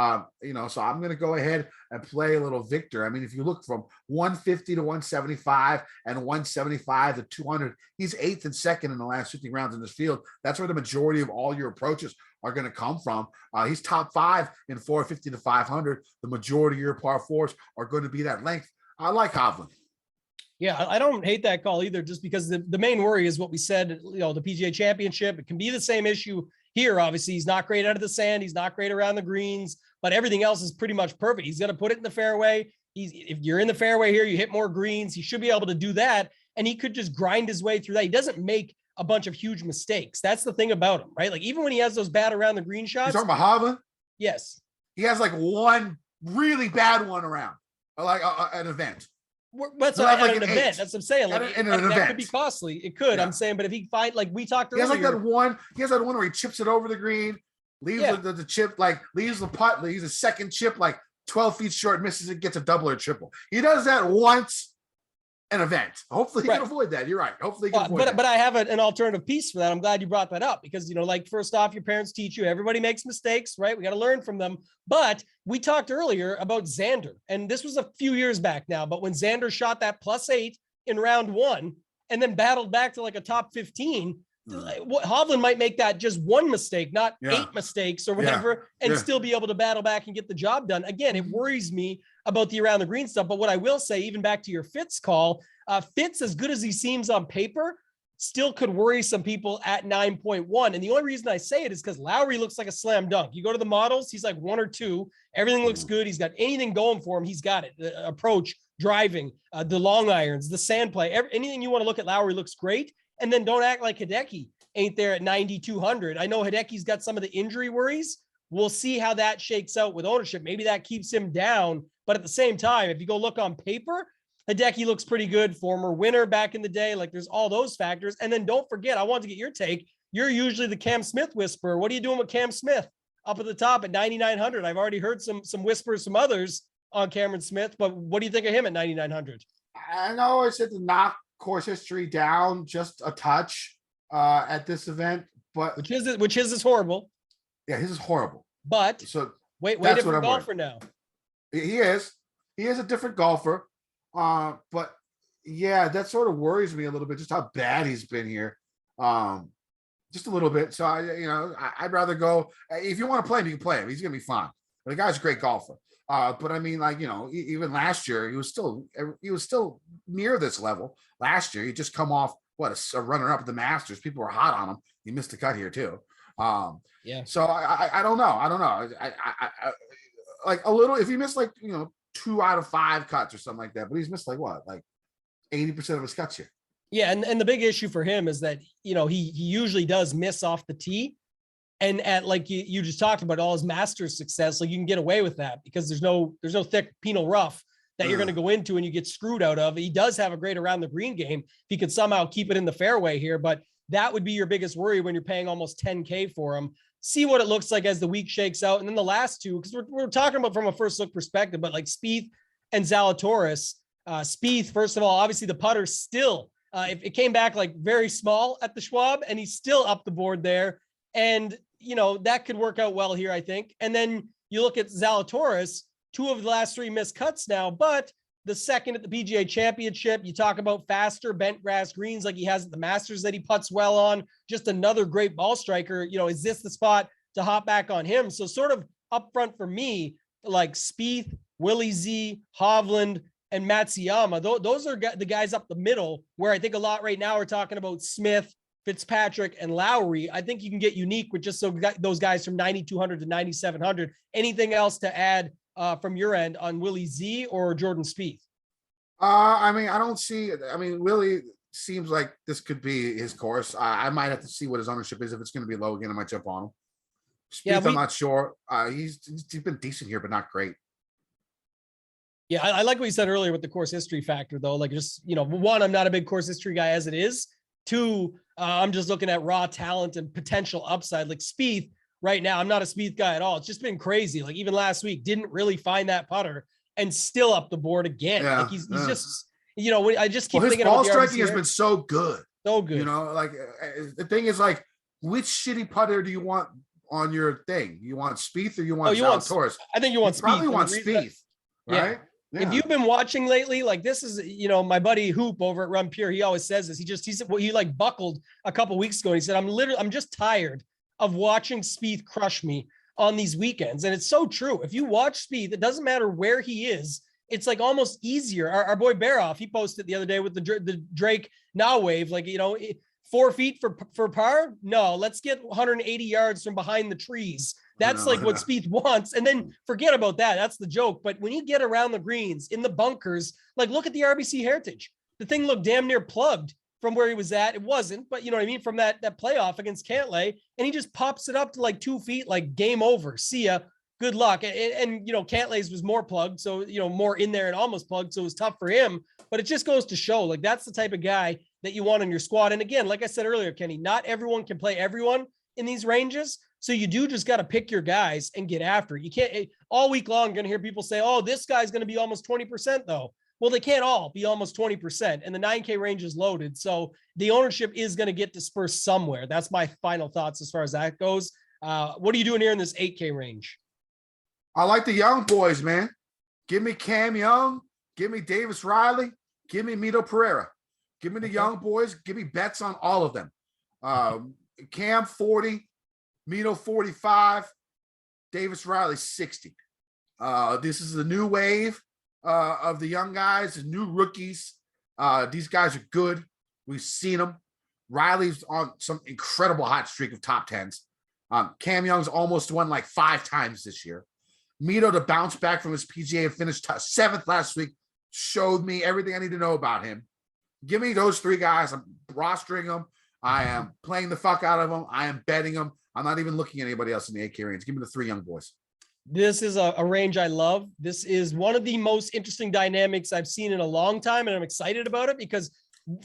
I'm going to go ahead and play a little Victor. If you look from 150 to 175 and 175 to 200, he's 8th and 2nd in the last 50 rounds in this field. That's where the majority of all your approaches are going to come from. He's top 5 in 450 to 500. The majority of your par 4s are going to be that length. I like Hovland. Yeah, I don't hate that call either, just because the main worry is what we said, the PGA Championship. It can be the same issue here. Obviously, he's not great out of the sand. He's not great around the greens, but everything else is pretty much perfect. He's going to put it in the fairway. If you're in the fairway here, you hit more greens. He should be able to do that, and he could just grind his way through that. He doesn't make a bunch of huge mistakes. That's the thing about him, right? Like, even when he has those bad around the green shots. You're talking about Hovland? Yes. He has like one really bad one around, like an event. That's so like an event. That's what I'm saying. Like, that could be costly. It could. Yeah. I'm saying, but if he find, like we talked earlier, he has that one where he chips it over the green, leaves the chip, leaves the putt, leaves a second chip 12 feet short, misses it, gets a double or triple. He does that once an event. Hopefully he can avoid that. You're right. Hopefully he can avoid that. But I have an alternative piece for that. I'm glad you brought that up because, first off, your parents teach you everybody makes mistakes, right? We got to learn from them. But we talked earlier about Xander, and this was a few years back now, but when Xander shot that +8 in round 1 and then battled back to like a top 15, Hovland might make that just one mistake, not 8 mistakes or whatever, and still be able to battle back and get the job done. Again, it worries me about the around the green stuff. But what I will say, even back to your Fitz call, Fitz, as good as he seems on paper, still could worry some people at 9.1. And the only reason I say it is because Lowry looks like a slam dunk. You go to the models, he's like 1 or 2. Everything looks good. He's got anything going for him. He's got it. The approach, driving, the long irons, the sand play, anything you want to look at Lowry looks great. And then don't act like Hideki ain't there at 9,200. I know Hideki's got some of the injury worries. We'll see how that shakes out with ownership. Maybe that keeps him down. But at the same time, if you go look on paper, Hideki looks pretty good, former winner back in the day. Like, there's all those factors. And then don't forget, I want to get your take. You're usually the Cam Smith whisperer. What are you doing with Cam Smith up at the top at 9,900? I've already heard some whispers, some others on Cameron Smith, but what do you think of him at 9,900? I know I said to knock course history down just a touch at this event, but which is horrible. Yeah, his is horrible. But so wait, different golfer now. He is a different golfer. But yeah, that sort of worries me a little bit, just how bad he's been here. Just a little bit. So I'd rather go. If you want to play him, you can play him. He's gonna be fine. The guy's a great golfer. But I mean, like, even last year, he was still near this level. Last year, he just come off a runner up at the Masters. People were hot on him. He missed a cut here too. Yeah. So I don't know. I like a little. If he missed 2 out of 5 cuts or something like that, but he's missed like 80% of his cuts here. Yeah, and the big issue for him is that he usually does miss off the tee. And at like you just talked about all his Masters success, like you can get away with that because there's no thick penal rough that you're going to go into and you get screwed out of. He does have a great around the green game. If he could somehow keep it in the fairway here, but that would be your biggest worry when you're paying almost 10K for him. See what it looks like as the week shakes out. And then the last two, because we're talking about from a first look perspective, but like Spieth and Zalatoris. Spieth, first of all, obviously the putter still, if it came back like very small at the Schwab and he's still up the board there. And that could work out well here, I think. And then you look at Zalatoris, 2 of the last 3 missed cuts now, but the second at the PGA Championship, you talk about faster bent grass greens like he has at the Masters that he putts well on, just another great ball striker. Is this the spot to hop back on him? So sort of upfront for me, like Spieth, Willie Z, Hovland, and Matsuyama, those are the guys up the middle where I think a lot right now we're talking about Smith, Fitzpatrick, and Lowry. I think you can get unique with just those guys from 9,200 to 9,700. Anything else to add from your end on Willie Z or Jordan Spieth? I don't see. Willie seems like this could be his course. I might have to see what his ownership is. If it's going to be low again, I might jump on him. Spieth, I'm not sure. He's been decent here, but not great. Yeah, I like what you said earlier with the course history factor, though. Like, just, one, I'm not a big course history guy as it is. 2, I'm just looking at raw talent and potential upside. Like Spieth right now, I'm not a Spieth guy at all. It's just been crazy. Like even last week, didn't really find that putter and still up the board again. Yeah, like he's just, I just keep thinking his ball about striking has been so good. So good. The thing is, like, which shitty putter do you want on your thing? You want Spieth or you want Zalatoris? I think you want Spieth. Probably want Spieth, right? Yeah. If you've been watching lately, like this is, my buddy Hoop over at Run Pure, he always says this. He like buckled a couple weeks ago. And he said, I'm just tired of watching Spieth crush me on these weekends. And it's so true. If you watch Spieth, it doesn't matter where he is. It's like almost easier. Our boy Baroff, he posted the other day with the Drake now wave, like, 4 feet for par. No, let's get 180 yards from behind the trees. That's like what Spieth wants. And then forget about that. That's the joke. But when you get around the greens in the bunkers, like look at the RBC Heritage. The thing looked damn near plugged from where he was at. It wasn't, but you know what I mean? From that playoff against Cantlay, and he just pops it up to like 2 feet, like game over. See ya. Good luck. And Cantlay's was more plugged. So, more in there and almost plugged. So it was tough for him, but it just goes to show like that's the type of guy that you want on your squad. And again, like I said earlier, Kenny, not everyone can play everyone in these ranges. So you do just got to pick your guys and get after it. You can't all week long, you're going to hear people say, oh, this guy's going to be almost 20% though. Well, they can't all be almost 20% and the 9K range is loaded. So the ownership is going to get dispersed somewhere. That's my final thoughts as far as that goes. What are you doing here in this 8K range? I like the young boys, man. Give me Cam Young. Give me Davis Riley. Give me Mito Pereira. Give me the young boys. Give me bets on all of them. Cam 40. Mito 45, Davis Riley 60. This is the new wave of the young guys, the new rookies. These guys are good. We've seen them. Riley's on some incredible hot streak of top 10s. Cam Young's almost won like 5 times this year. Mito to bounce back from his PGA and finish 7th last week showed me everything I need to know about him. Give me those 3 guys. I'm rostering them. I am playing the fuck out of them. I am betting them. I'm not even looking at anybody else in the 8K range. Give me the 3 young boys. This is a range I love. This is one of the most interesting dynamics I've seen in a long time, and I'm excited about it because,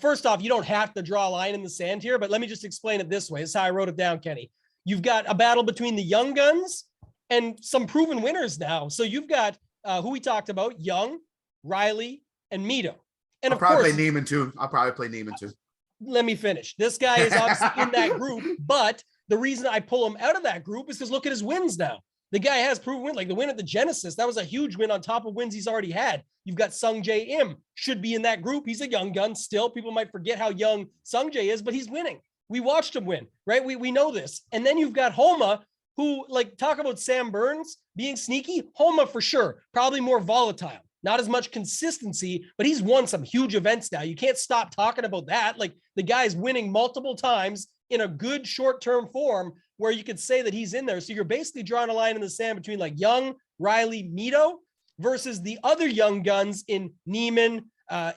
first off, you don't have to draw a line in the sand here, but let me just explain it this way. This is how I wrote it down, Kenny. You've got a battle between the young guns and some proven winners now. So you've got who we talked about, Young, Riley, and Mito. And I'll probably play Neiman too. Let me finish. This guy is obviously in that group, but the reason I pull him out of that group is because look at his wins now. The guy has proven win, like the win at the Genesis. That was a huge win on top of wins he's already had. You've got Sung Jae Im, should be in that group. He's a young gun still. People might forget how young Sung Jae is, but he's winning. We watched him win, right? We know this. And then you've got Homa, who, like, talk about Sam Burns being sneaky. Homa for sure, probably more volatile, not as much consistency, but he's won some huge events now. You can't stop talking about that. Like, the guy's winning multiple times in a good short-term form where you could say that he's in there. So you're basically drawing a line in the sand between like Young, Riley, Mito versus the other young guns in Neiman,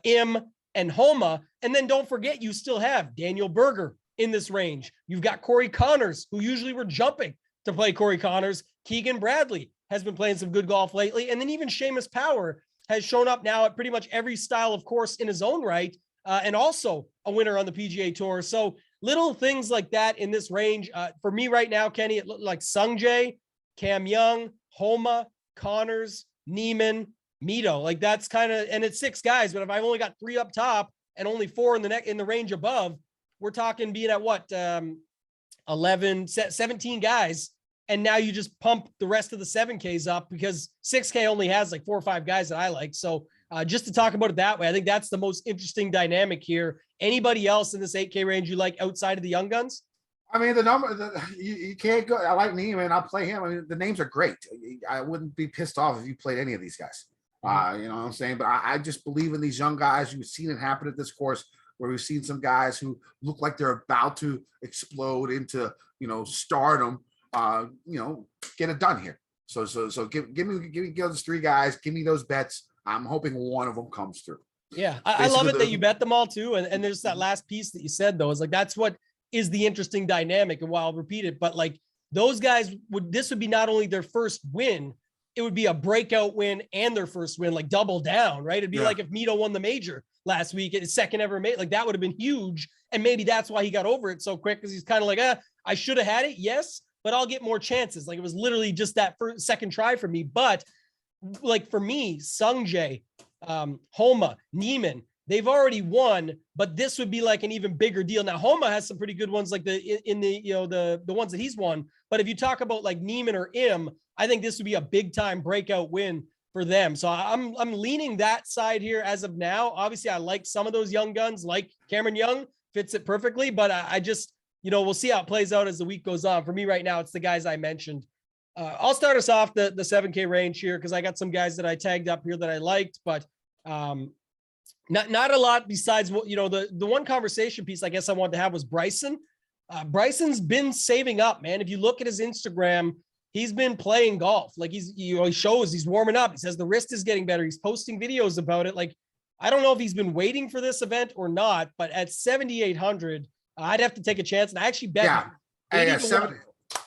Im, and Homa. And then don't forget, you still have Daniel Berger in this range. You've got Corey Connors, who usually were jumping to play Corey Connors. Keegan Bradley has been playing some good golf lately. And then even Seamus Power has shown up now at pretty much every style of course in his own right, and also a winner on the PGA Tour. So little things like that in this range. For me right now, Kenny, it looked like Sung Jae, Cam Young, Homa, Connors, Neiman, Mito. Like, that's kind of, and it's 6 guys, but if I've only got 3 up top and only 4 in the range above, we're talking being at what, 11, 17 guys. And now you just pump the rest of the 7Ks up because 6K only has like 4 or 5 guys that I like. So just to talk about it that way, I think that's the most interesting dynamic here. Anybody else in this 8K range you like outside of the young guns? I mean, you can't go. I like Neiman. I'll play him. I mean, the names are great. I wouldn't be pissed off if you played any of these guys. You know what I'm saying? But I just believe in these young guys. You've seen it happen at this course where we've seen some guys who look like they're about to explode into, stardom. Get it done here. So give me those 3 guys. Give me those bets. I'm hoping one of them comes through. Yeah, I love it that you bet them all too. And there's that last piece that you said though, is like, that's what is the interesting dynamic. And while I'll repeat it, but like those guys this would be not only their first win, it would be a breakout win and their first win, like double down, right? It'd be like if Mito won the major last week, his second ever made, like that would have been huge. And maybe that's why he got over it so quick, because he's kind of like, I should have had it. Yes, but I'll get more chances. Like, it was literally just that second try for me. But like for me, Sung Jae, Homa, Neiman, they've already won, but this would be like an even bigger deal. Now, Homa has some pretty good ones, like the ones that he's won. But if you talk about like Neiman or Im, I think this would be a big time breakout win for them. So I'm leaning that side here as of now. Obviously, I like some of those young guns, like Cameron Young fits it perfectly, but I just, we'll see how it plays out as the week goes on. For me right now, it's the guys I mentioned. I'll start us off the 7K range here, because I got some guys that I tagged up here that I liked, but not a lot besides what, the one conversation piece I guess I wanted to have was Bryson. Bryson's been saving up, man. If you look at his Instagram, he's been playing golf. Like he shows he's warming up. He says the wrist is getting better. He's posting videos about it. Like, I don't know if he's been waiting for this event or not, but at 7,800, I'd have to take a chance. And I actually bet. Yeah,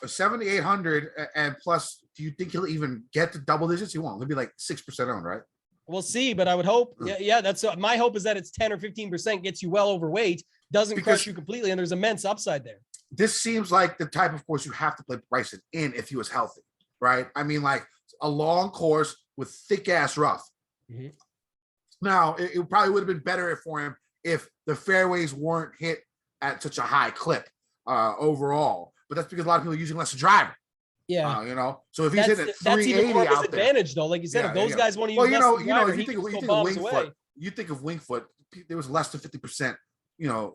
7,800, and plus, do you think he'll even get to double digits? He won't. He'll be like 6% owned, right? We'll see, but I would hope. Yeah, that's my hope, is that it's 10 or 15%, gets you well overweight, doesn't crush you completely, and there's immense upside there. This seems like the type of course you have to play Bryson in if he was healthy, right? I mean, like a long course with thick ass rough. Mm-hmm. Now, it probably would have been better for him if the fairways weren't hit at such a high clip overall, but that's because a lot of people are using less driver. Yeah, so if he's hitting at 380 out there, advantage though. Like you said, if those guys want to use, if you think of Wingfoot, you think of Wingfoot, there was less than 50%,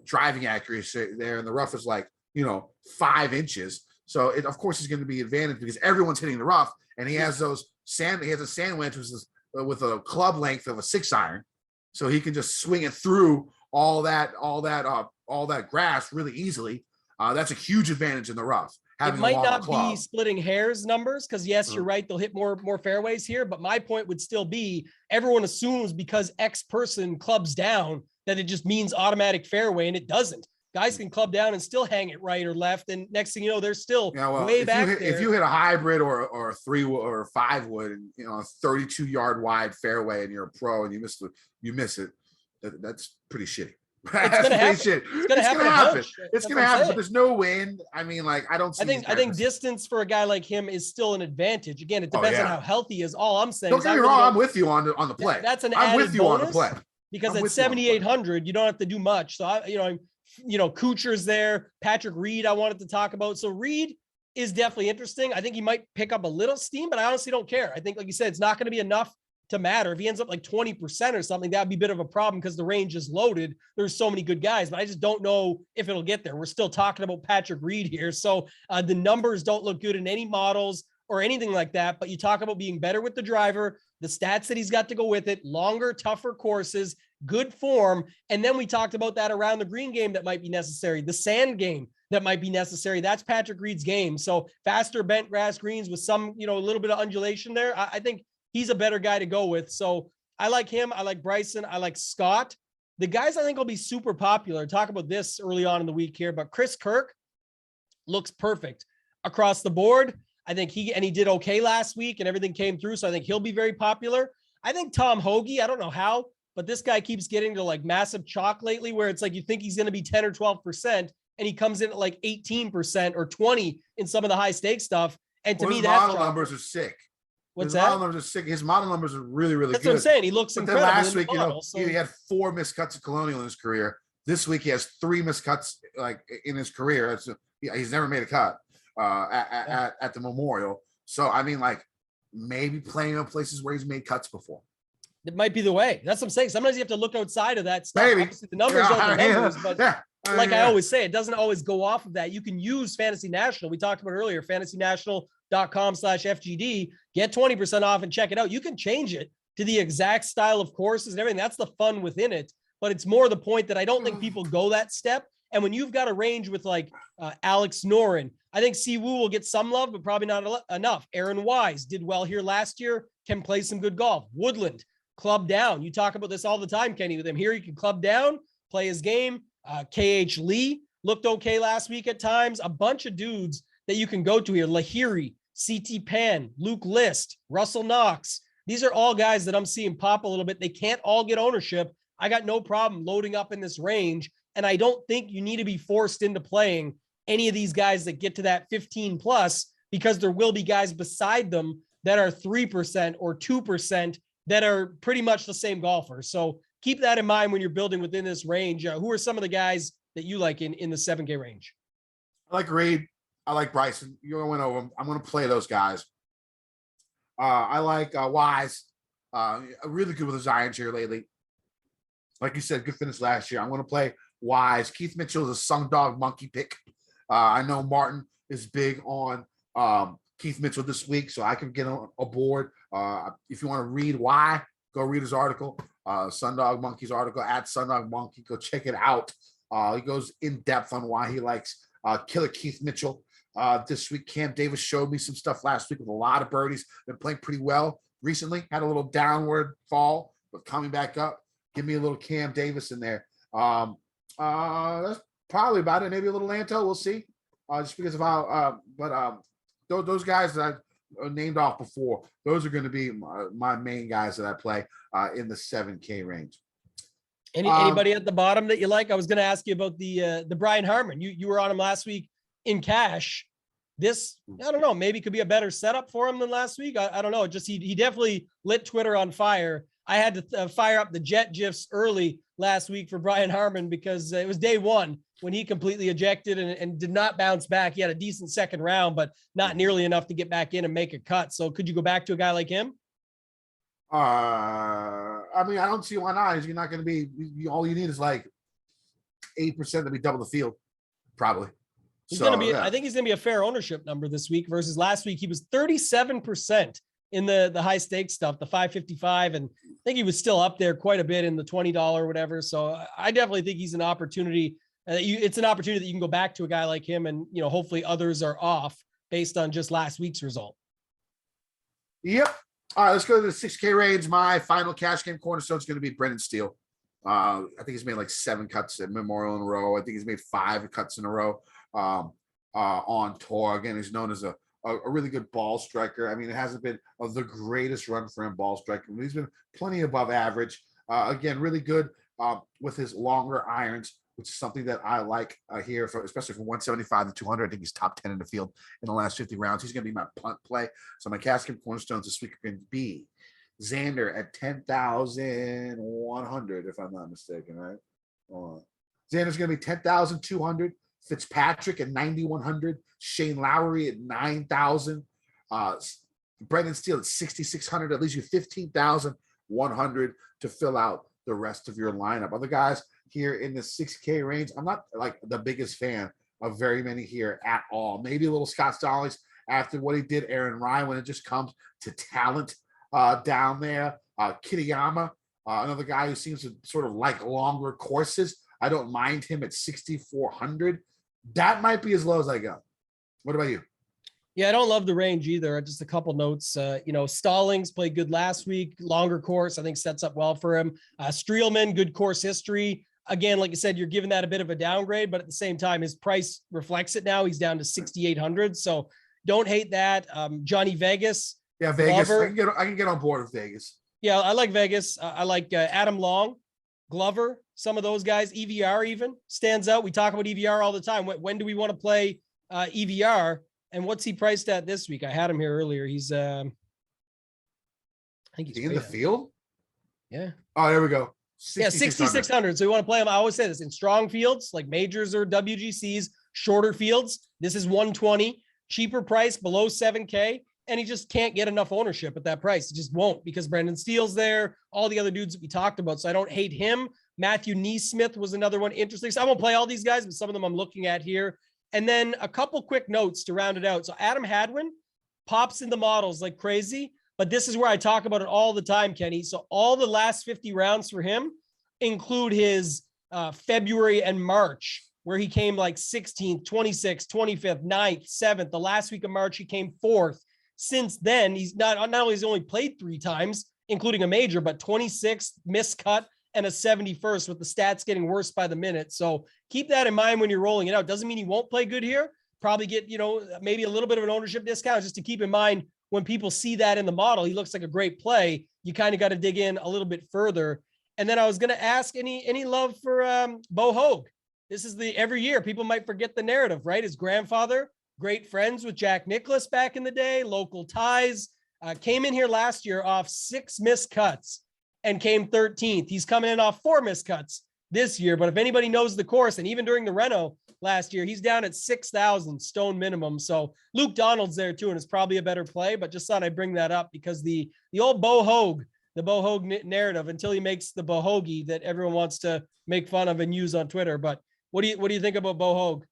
driving accuracy there, and the rough is like 5 inches. So of course he's going to be advantaged because everyone's hitting the rough, and he has those sand. He has a sand wedge with a club length of a 6-iron, so he can just swing it through all that grass really easily. That's a huge advantage in the rough. It might not be splitting hairs numbers, because yes, you're right, they'll hit more fairways here, but my point would still be, everyone assumes because X person clubs down that it just means automatic fairway, and it doesn't. Guys can club down and still hang it right or left, and next thing you know, they're still way back there. If you hit a hybrid or a 3 or a 5 wood, and a 32-yard wide fairway, and you're a pro and you miss it, that's pretty shitty. It's gonna happen. It's gonna happen. It's gonna happen. But there's no wind. I mean, like, I don't see. I think distance for a guy like him is still an advantage. Again, it depends on how healthy he is. All I'm saying. Don't get me wrong. I'm with you on the play. That's an added bonus. I'm with you on the play. Because at 7,800, you don't have to do much. So Kuchar's there. Patrick Reed, I wanted to talk about. So Reed is definitely interesting. I think he might pick up a little steam, but I honestly don't care. I think, like you said, it's not going to be enough to matter. If he ends up like 20% or something, that'd be a bit of a problem because the range is loaded. There's so many good guys, but I just don't know if it'll get there. We're still talking about Patrick Reed here. So the numbers don't look good in any models or anything like that, but you talk about being better with the driver, the stats that he's got to go with it, longer, tougher courses, good form. And then we talked about that around the green game that might be necessary, the sand game that might be necessary. That's Patrick Reed's game. So faster bent grass greens with some, a little bit of undulation there. I think he's a better guy to go with. So I like him. I like Bryson. I like Scott. The guys I think will be super popular. Talk about this early on in the week here, but Chris Kirk looks perfect across the board. I think he did okay last week and everything came through. So I think he'll be very popular. I think Tom Hoagie, I don't know how, but this guy keeps getting to like massive chalk lately where it's like you think he's going to be 10 or 12% and he comes in at like 18% or 20 in some of the high stakes stuff. And to me, his that's model numbers are sick. What's his that? Model numbers are sick. His model numbers are really, really that's good. That's what I'm saying. He looks but incredible. Then last week, model, so. he had 4 missed cuts at Colonial in his career. This week he has 3 missed cuts like in his career. He's never made a cut at the Memorial. So I mean, like maybe playing in places where he's made cuts before. It might be the way. That's what I'm saying. Sometimes you have to look outside of that stuff. Maybe. Obviously, the numbers are the numbers, but like I always say, it doesn't always go off of that. You can use Fantasy National. We talked about earlier, fantasynational.com/FGD. Get 20% off and check it out. You can change it to the exact style of courses and everything. That's the fun within it. But it's more the point that I don't think people go that step. And when you've got a range with like Alex Noren, I think Siwoo will get some love, but probably not enough. Aaron Wise did well here last year, can play some good golf. Woodland, club down. You talk about this all the time, Kenny, with him here. He can club down, play his game. KH Lee looked okay last week at times. A bunch of dudes that you can go to here. Lahiri, CT Pan, Luke List, Russell Knox. These are all guys that I'm seeing pop a little bit. They can't all get ownership. I got no problem loading up in this range. And I don't think you need to be forced into playing any of these guys that get to that 15 plus, because there will be guys beside them that are 3% or 2% that are pretty much the same golfers. So keep that in mind when you're building within this range. Who are some of the guys that you like in the 7K range? I like Reed. I like Bryson. You went over them. I'm going to play those guys. I like Wise. Really good with his irons here lately. Like you said, good finish last year. I'm going to play Wise. Keith Mitchell is a Sung Dog monkey pick. I know Martin is big on Keith Mitchell this week, so I can get on aboard. If you want to read why, go read his article, Sundog Monkey's article at Sundog Monkey. Go check it out. He goes in depth on why he likes Killer Keith Mitchell. This week, Cam Davis showed me some stuff last week with a lot of birdies. Been playing pretty well recently. Had a little downward fall, but coming back up. Give me a little Cam Davis in there. That's probably about it. Maybe a little Lanto. We'll see. Just because of how, those guys that I named off before, those are going to be my main guys that I play in the 7K range. Anybody at the bottom that you like? I was going to ask you about the Brian Harmon. You were on him last week in cash. This, I don't know, maybe could be a better setup for him than last week. I don't know. Just he definitely lit Twitter on fire. I had to fire up the jet gifs early last week for Brian Harmon because it was day one when he completely ejected and did not bounce back. He had a decent second round, but not nearly enough to get back in and make a cut. So could you go back to a guy like him? I mean, I don't see why not. You're not going to be, all you need is like 8% to be double the field, probably. He's going to be, I think he's going to be a fair ownership number this week versus last week. He was 37% in the high stakes stuff, the 555. And I think he was still up there quite a bit in the $20 or whatever. So I definitely think he's an opportunity. It's an opportunity that you can go back to a guy like him and, hopefully others are off based on just last week's result. Yep. All right, let's go to the 6K range. My final cash game cornerstone is going to be Brendan Steele. I think he's made like 7 cuts at Memorial in a row. I think he's made 5 cuts in a row on tour. Again, he's known as a really good ball striker. I mean, it hasn't been the greatest run for him ball striker. He's been plenty above average. Again, really good with his longer irons, which is something that I like here, especially from 175 to 200. I think he's top 10 in the field in the last 50 rounds. He's going to be my punt play. So my cash game cornerstones this week are going to be Xander at 10,100, if I'm not mistaken, right? Xander's going to be 10,200, Fitzpatrick at 9,100. Shane Lowry at 9,000. Brendan Steele at 6,600. At least you 15,100 to fill out the rest of your lineup. Other guys here in the 6K range, I'm not like the biggest fan of very many here at all. Maybe a little Scott Stallings after what he did, Aaron Ryan, when it just comes to talent down there. Kitayama, another guy who seems to sort of like longer courses. I don't mind him at 6,400. That might be as low as I go. What about you? Yeah, I don't love the range either. Just a couple notes. Stallings played good last week. Longer course, I think sets up well for him. Streelman, good course history. Again, like I said, you're giving that a bit of a downgrade, but at the same time, his price reflects it now. He's down to 6,800. So don't hate that. Johnny Vegas. Yeah, Vegas. I can get on board with Vegas. Yeah, I like Vegas. I like Adam Long, Glover, some of those guys. EVR even stands out. We talk about EVR all the time. When do we want to play EVR? And what's he priced at this week? I had him here earlier. He's I think he's in the field. Yeah. Oh, there we go. 6,600. So we want to play him. I always say this in strong fields like majors or WGCs, shorter fields. This is 120, cheaper price, below 7K. And he just can't get enough ownership at that price. He just won't, because Brendan Steele's there, all the other dudes that we talked about. So I don't hate him. Matthew Neesmith was another one interesting. So I won't play all these guys, but some of them I'm looking at here. And then a couple quick notes to round it out. So Adam Hadwin pops in the models like crazy, but this is where I talk about it all the time, Kenny. So all the last 50 rounds for him include his February and March, where he came like 16th, 26th, 25th, 9th, 7th. The last week of March, he came 4th. Since then, he's not only has he only played 3 times, including a major, but 26th, miscut, and a 71st, with the stats getting worse by the minute. So keep that in mind when you're rolling it out. Doesn't mean he won't play good here. Probably get, maybe a little bit of an ownership discount, just to keep in mind when people see that in the model, he looks like a great play. You kind of got to dig in a little bit further. And then I was going to ask any love for Bo Hogue. This is every year people might forget the narrative, right? His grandfather, great friends with Jack Nicklaus back in the day, local ties, came in here last year off 6 missed cuts and came 13th. He's coming in off 4 missed cuts this year. But if anybody knows the course, and even during the reno last year, he's down at 6,000 stone minimum. So Luke Donald's there too, and it's probably a better play, but just thought I'd bring that up because the old Bo Hogue, the Bo Hogue narrative, until he makes the Bo Hoagie that everyone wants to make fun of and use on Twitter. But what do you think about Bo Hogue?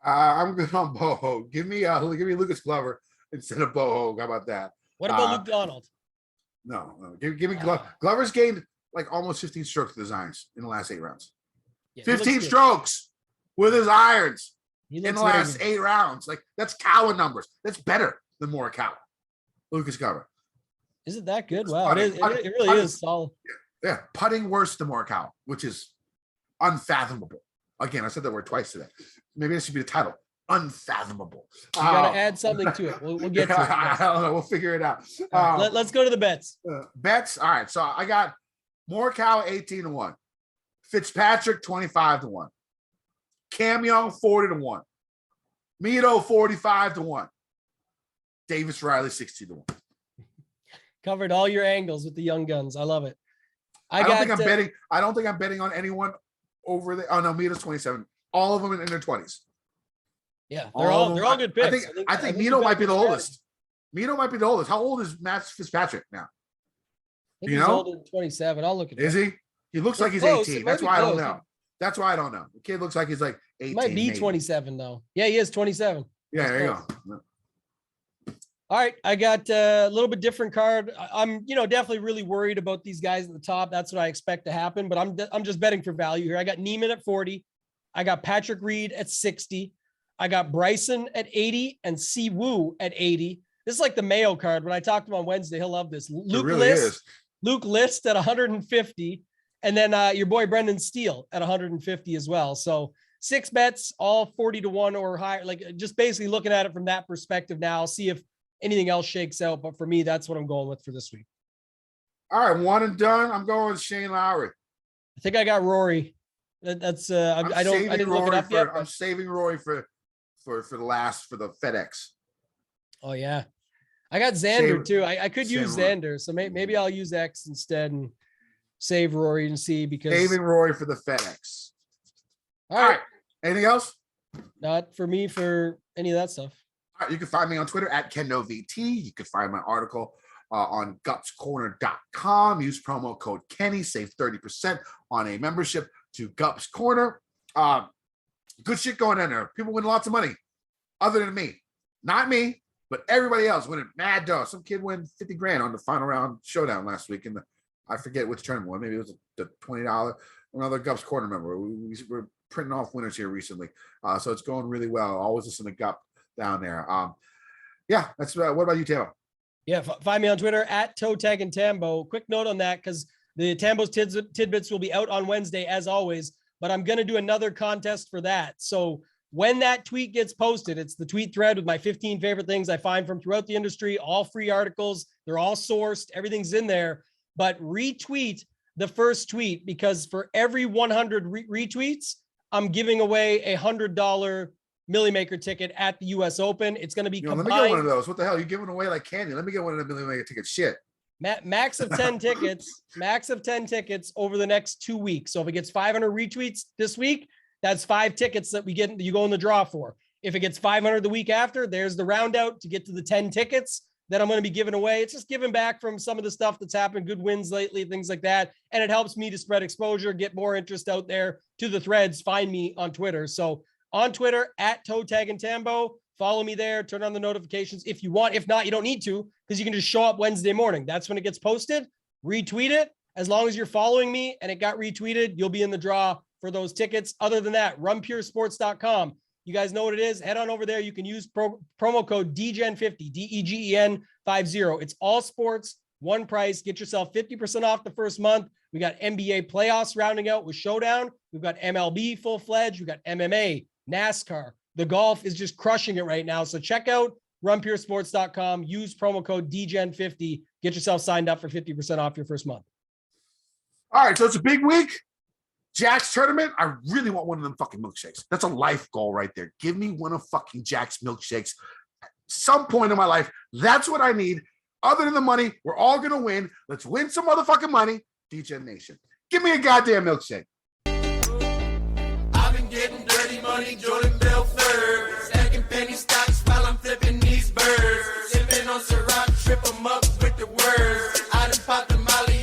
I'm good on Bo Hogue. Give me Lucas Glover instead of Bo Hogue. How about that? What about Luke Donald? No. Give me Glover. Glover's gained like almost 15 strokes with his irons in the last 8 rounds. Yeah, 15 strokes with his irons in the last amazing. 8 rounds. Like, that's Cowan numbers. That's better than Morikawa. Lucas Glover. Is it that good? Wow, it really is solid. Yeah, putting worse than Morikawa, which is unfathomable. Again, I said that word twice today. Maybe this should be the title. Unfathomable. You got to add something to it. We'll get to it. I don't know. We'll figure it out. Let's go to the bets. Bets. All right. So I got Morikawa 18-1, Fitzpatrick 25-1, Cam Young 40-1, Mito 45-1, Davis Riley 60-1. Covered all your angles with the young guns. I love it. I don't think I'm betting on anyone over the. Oh no, Mito's 27. All of them in their 20s. Yeah, they're all good picks. I think Mito might be the oldest. Mito might be the oldest. How old is Matt Fitzpatrick now? I think he's older than 27. I'll look at it. Is he? He looks like he's 18. That's why I don't know. That's why I don't know. The kid looks like he's like 18. He might be maybe. 27 though. Yeah, he is 27. Yeah, there you go. All right, I got a little bit different card. I'm, definitely really worried about these guys at the top. That's what I expect to happen, but I'm just betting for value here. I got Neiman at 40. I got Patrick Reed at 60. I got Bryson at 80 and Si Woo at 80. This is like the Mayo card. When I talked to him on Wednesday, he'll love this. Luke List at 150. And then your boy Brendan Steele at 150 as well. So 6 bets, all 40-1 or higher. Like, just basically looking at it from that perspective now. I'll see if anything else shakes out. But for me, that's what I'm going with for this week. All right, one and done. I'm going with Shane Lowry. I think I got Rory. That's I didn't look it up yet. I'm saving Rory for the FedEx. Oh yeah, I got Xander too. I could use Xander, so maybe I'll use X instead and save Rory and see, because saving Rory for the FedEx. All right. Anything else? Not for me for any of that stuff. All right, you can find me on Twitter at KennoVT. You can find my article on gupscorner.com. Use promo code Kenny, save 30% on a membership to Gups Corner. Good shit going in there. People win lots of money, other than me. Not me, but everybody else winning mad dough. Some kid win 50 grand on the final round showdown last week. And I forget which tournament one. Maybe it was the $20. Another Gups Corner member. We're printing off winners here recently. So it's going really well. Always listen to Gup down there. Yeah, that's what about you, Taylor? Yeah, find me on Twitter at Toe Tag and Tambo. Quick note on that, because the Tambo's tidbits will be out on Wednesday as always, but I'm going to do another contest for that. So when that tweet gets posted, it's the tweet thread with my 15 favorite things I find from throughout the industry, all free articles. They're all sourced. Everything's in there, but retweet the first tweet, because for every 100 retweets, I'm giving away $100 Millie Maker ticket at the US Open. It's going to be combined. Let me get one of those. What the hell? You're giving away like candy. Let me get one of the Millie Maker tickets. Shit. Max of 10 tickets, max of 10 tickets over the next 2 weeks. So if it gets 500 retweets this week, that's 5 tickets that you go in the draw for. If it gets 500 the week after, there's the round out to get to the 10 tickets that I'm going to be giving away. It's just giving back from some of the stuff that's happened, good wins lately, things like that. And it helps me to spread exposure, get more interest out there to the threads. Find me on Twitter. So on Twitter at Toe Tag and Tambo, follow me there, turn on the notifications if you want. If not, you don't need to, because you can just show up Wednesday morning. That's when it gets posted. Retweet it. As long as you're following me and it got retweeted, you'll be in the draw for those tickets. Other than that, runpuresports.com. You guys know what it is. Head on over there. You can use promo code DEGEN50, DEGEN50. It's all sports, one price. Get yourself 50% off the first month. We got NBA playoffs rounding out with Showdown. We've got MLB full-fledged. We've got MMA, NASCAR. The golf is just crushing it right now. So check out runpuresports.com. Use promo code DEGEN50. Get yourself signed up for 50% off your first month. All right, so it's a big week. Jack's tournament. I really want one of them fucking milkshakes. That's a life goal right there. Give me one of fucking Jack's milkshakes at some point in my life. That's what I need. Other than the money, we're all going to win. Let's win some motherfucking money. DGen Nation. Give me a goddamn milkshake. I've been getting dirty money, Jordan Belfort. Stacking penny stocks while I'm flipping these birds. Sipping on Ciroc, trip 'em up with the words. I done popped the Molly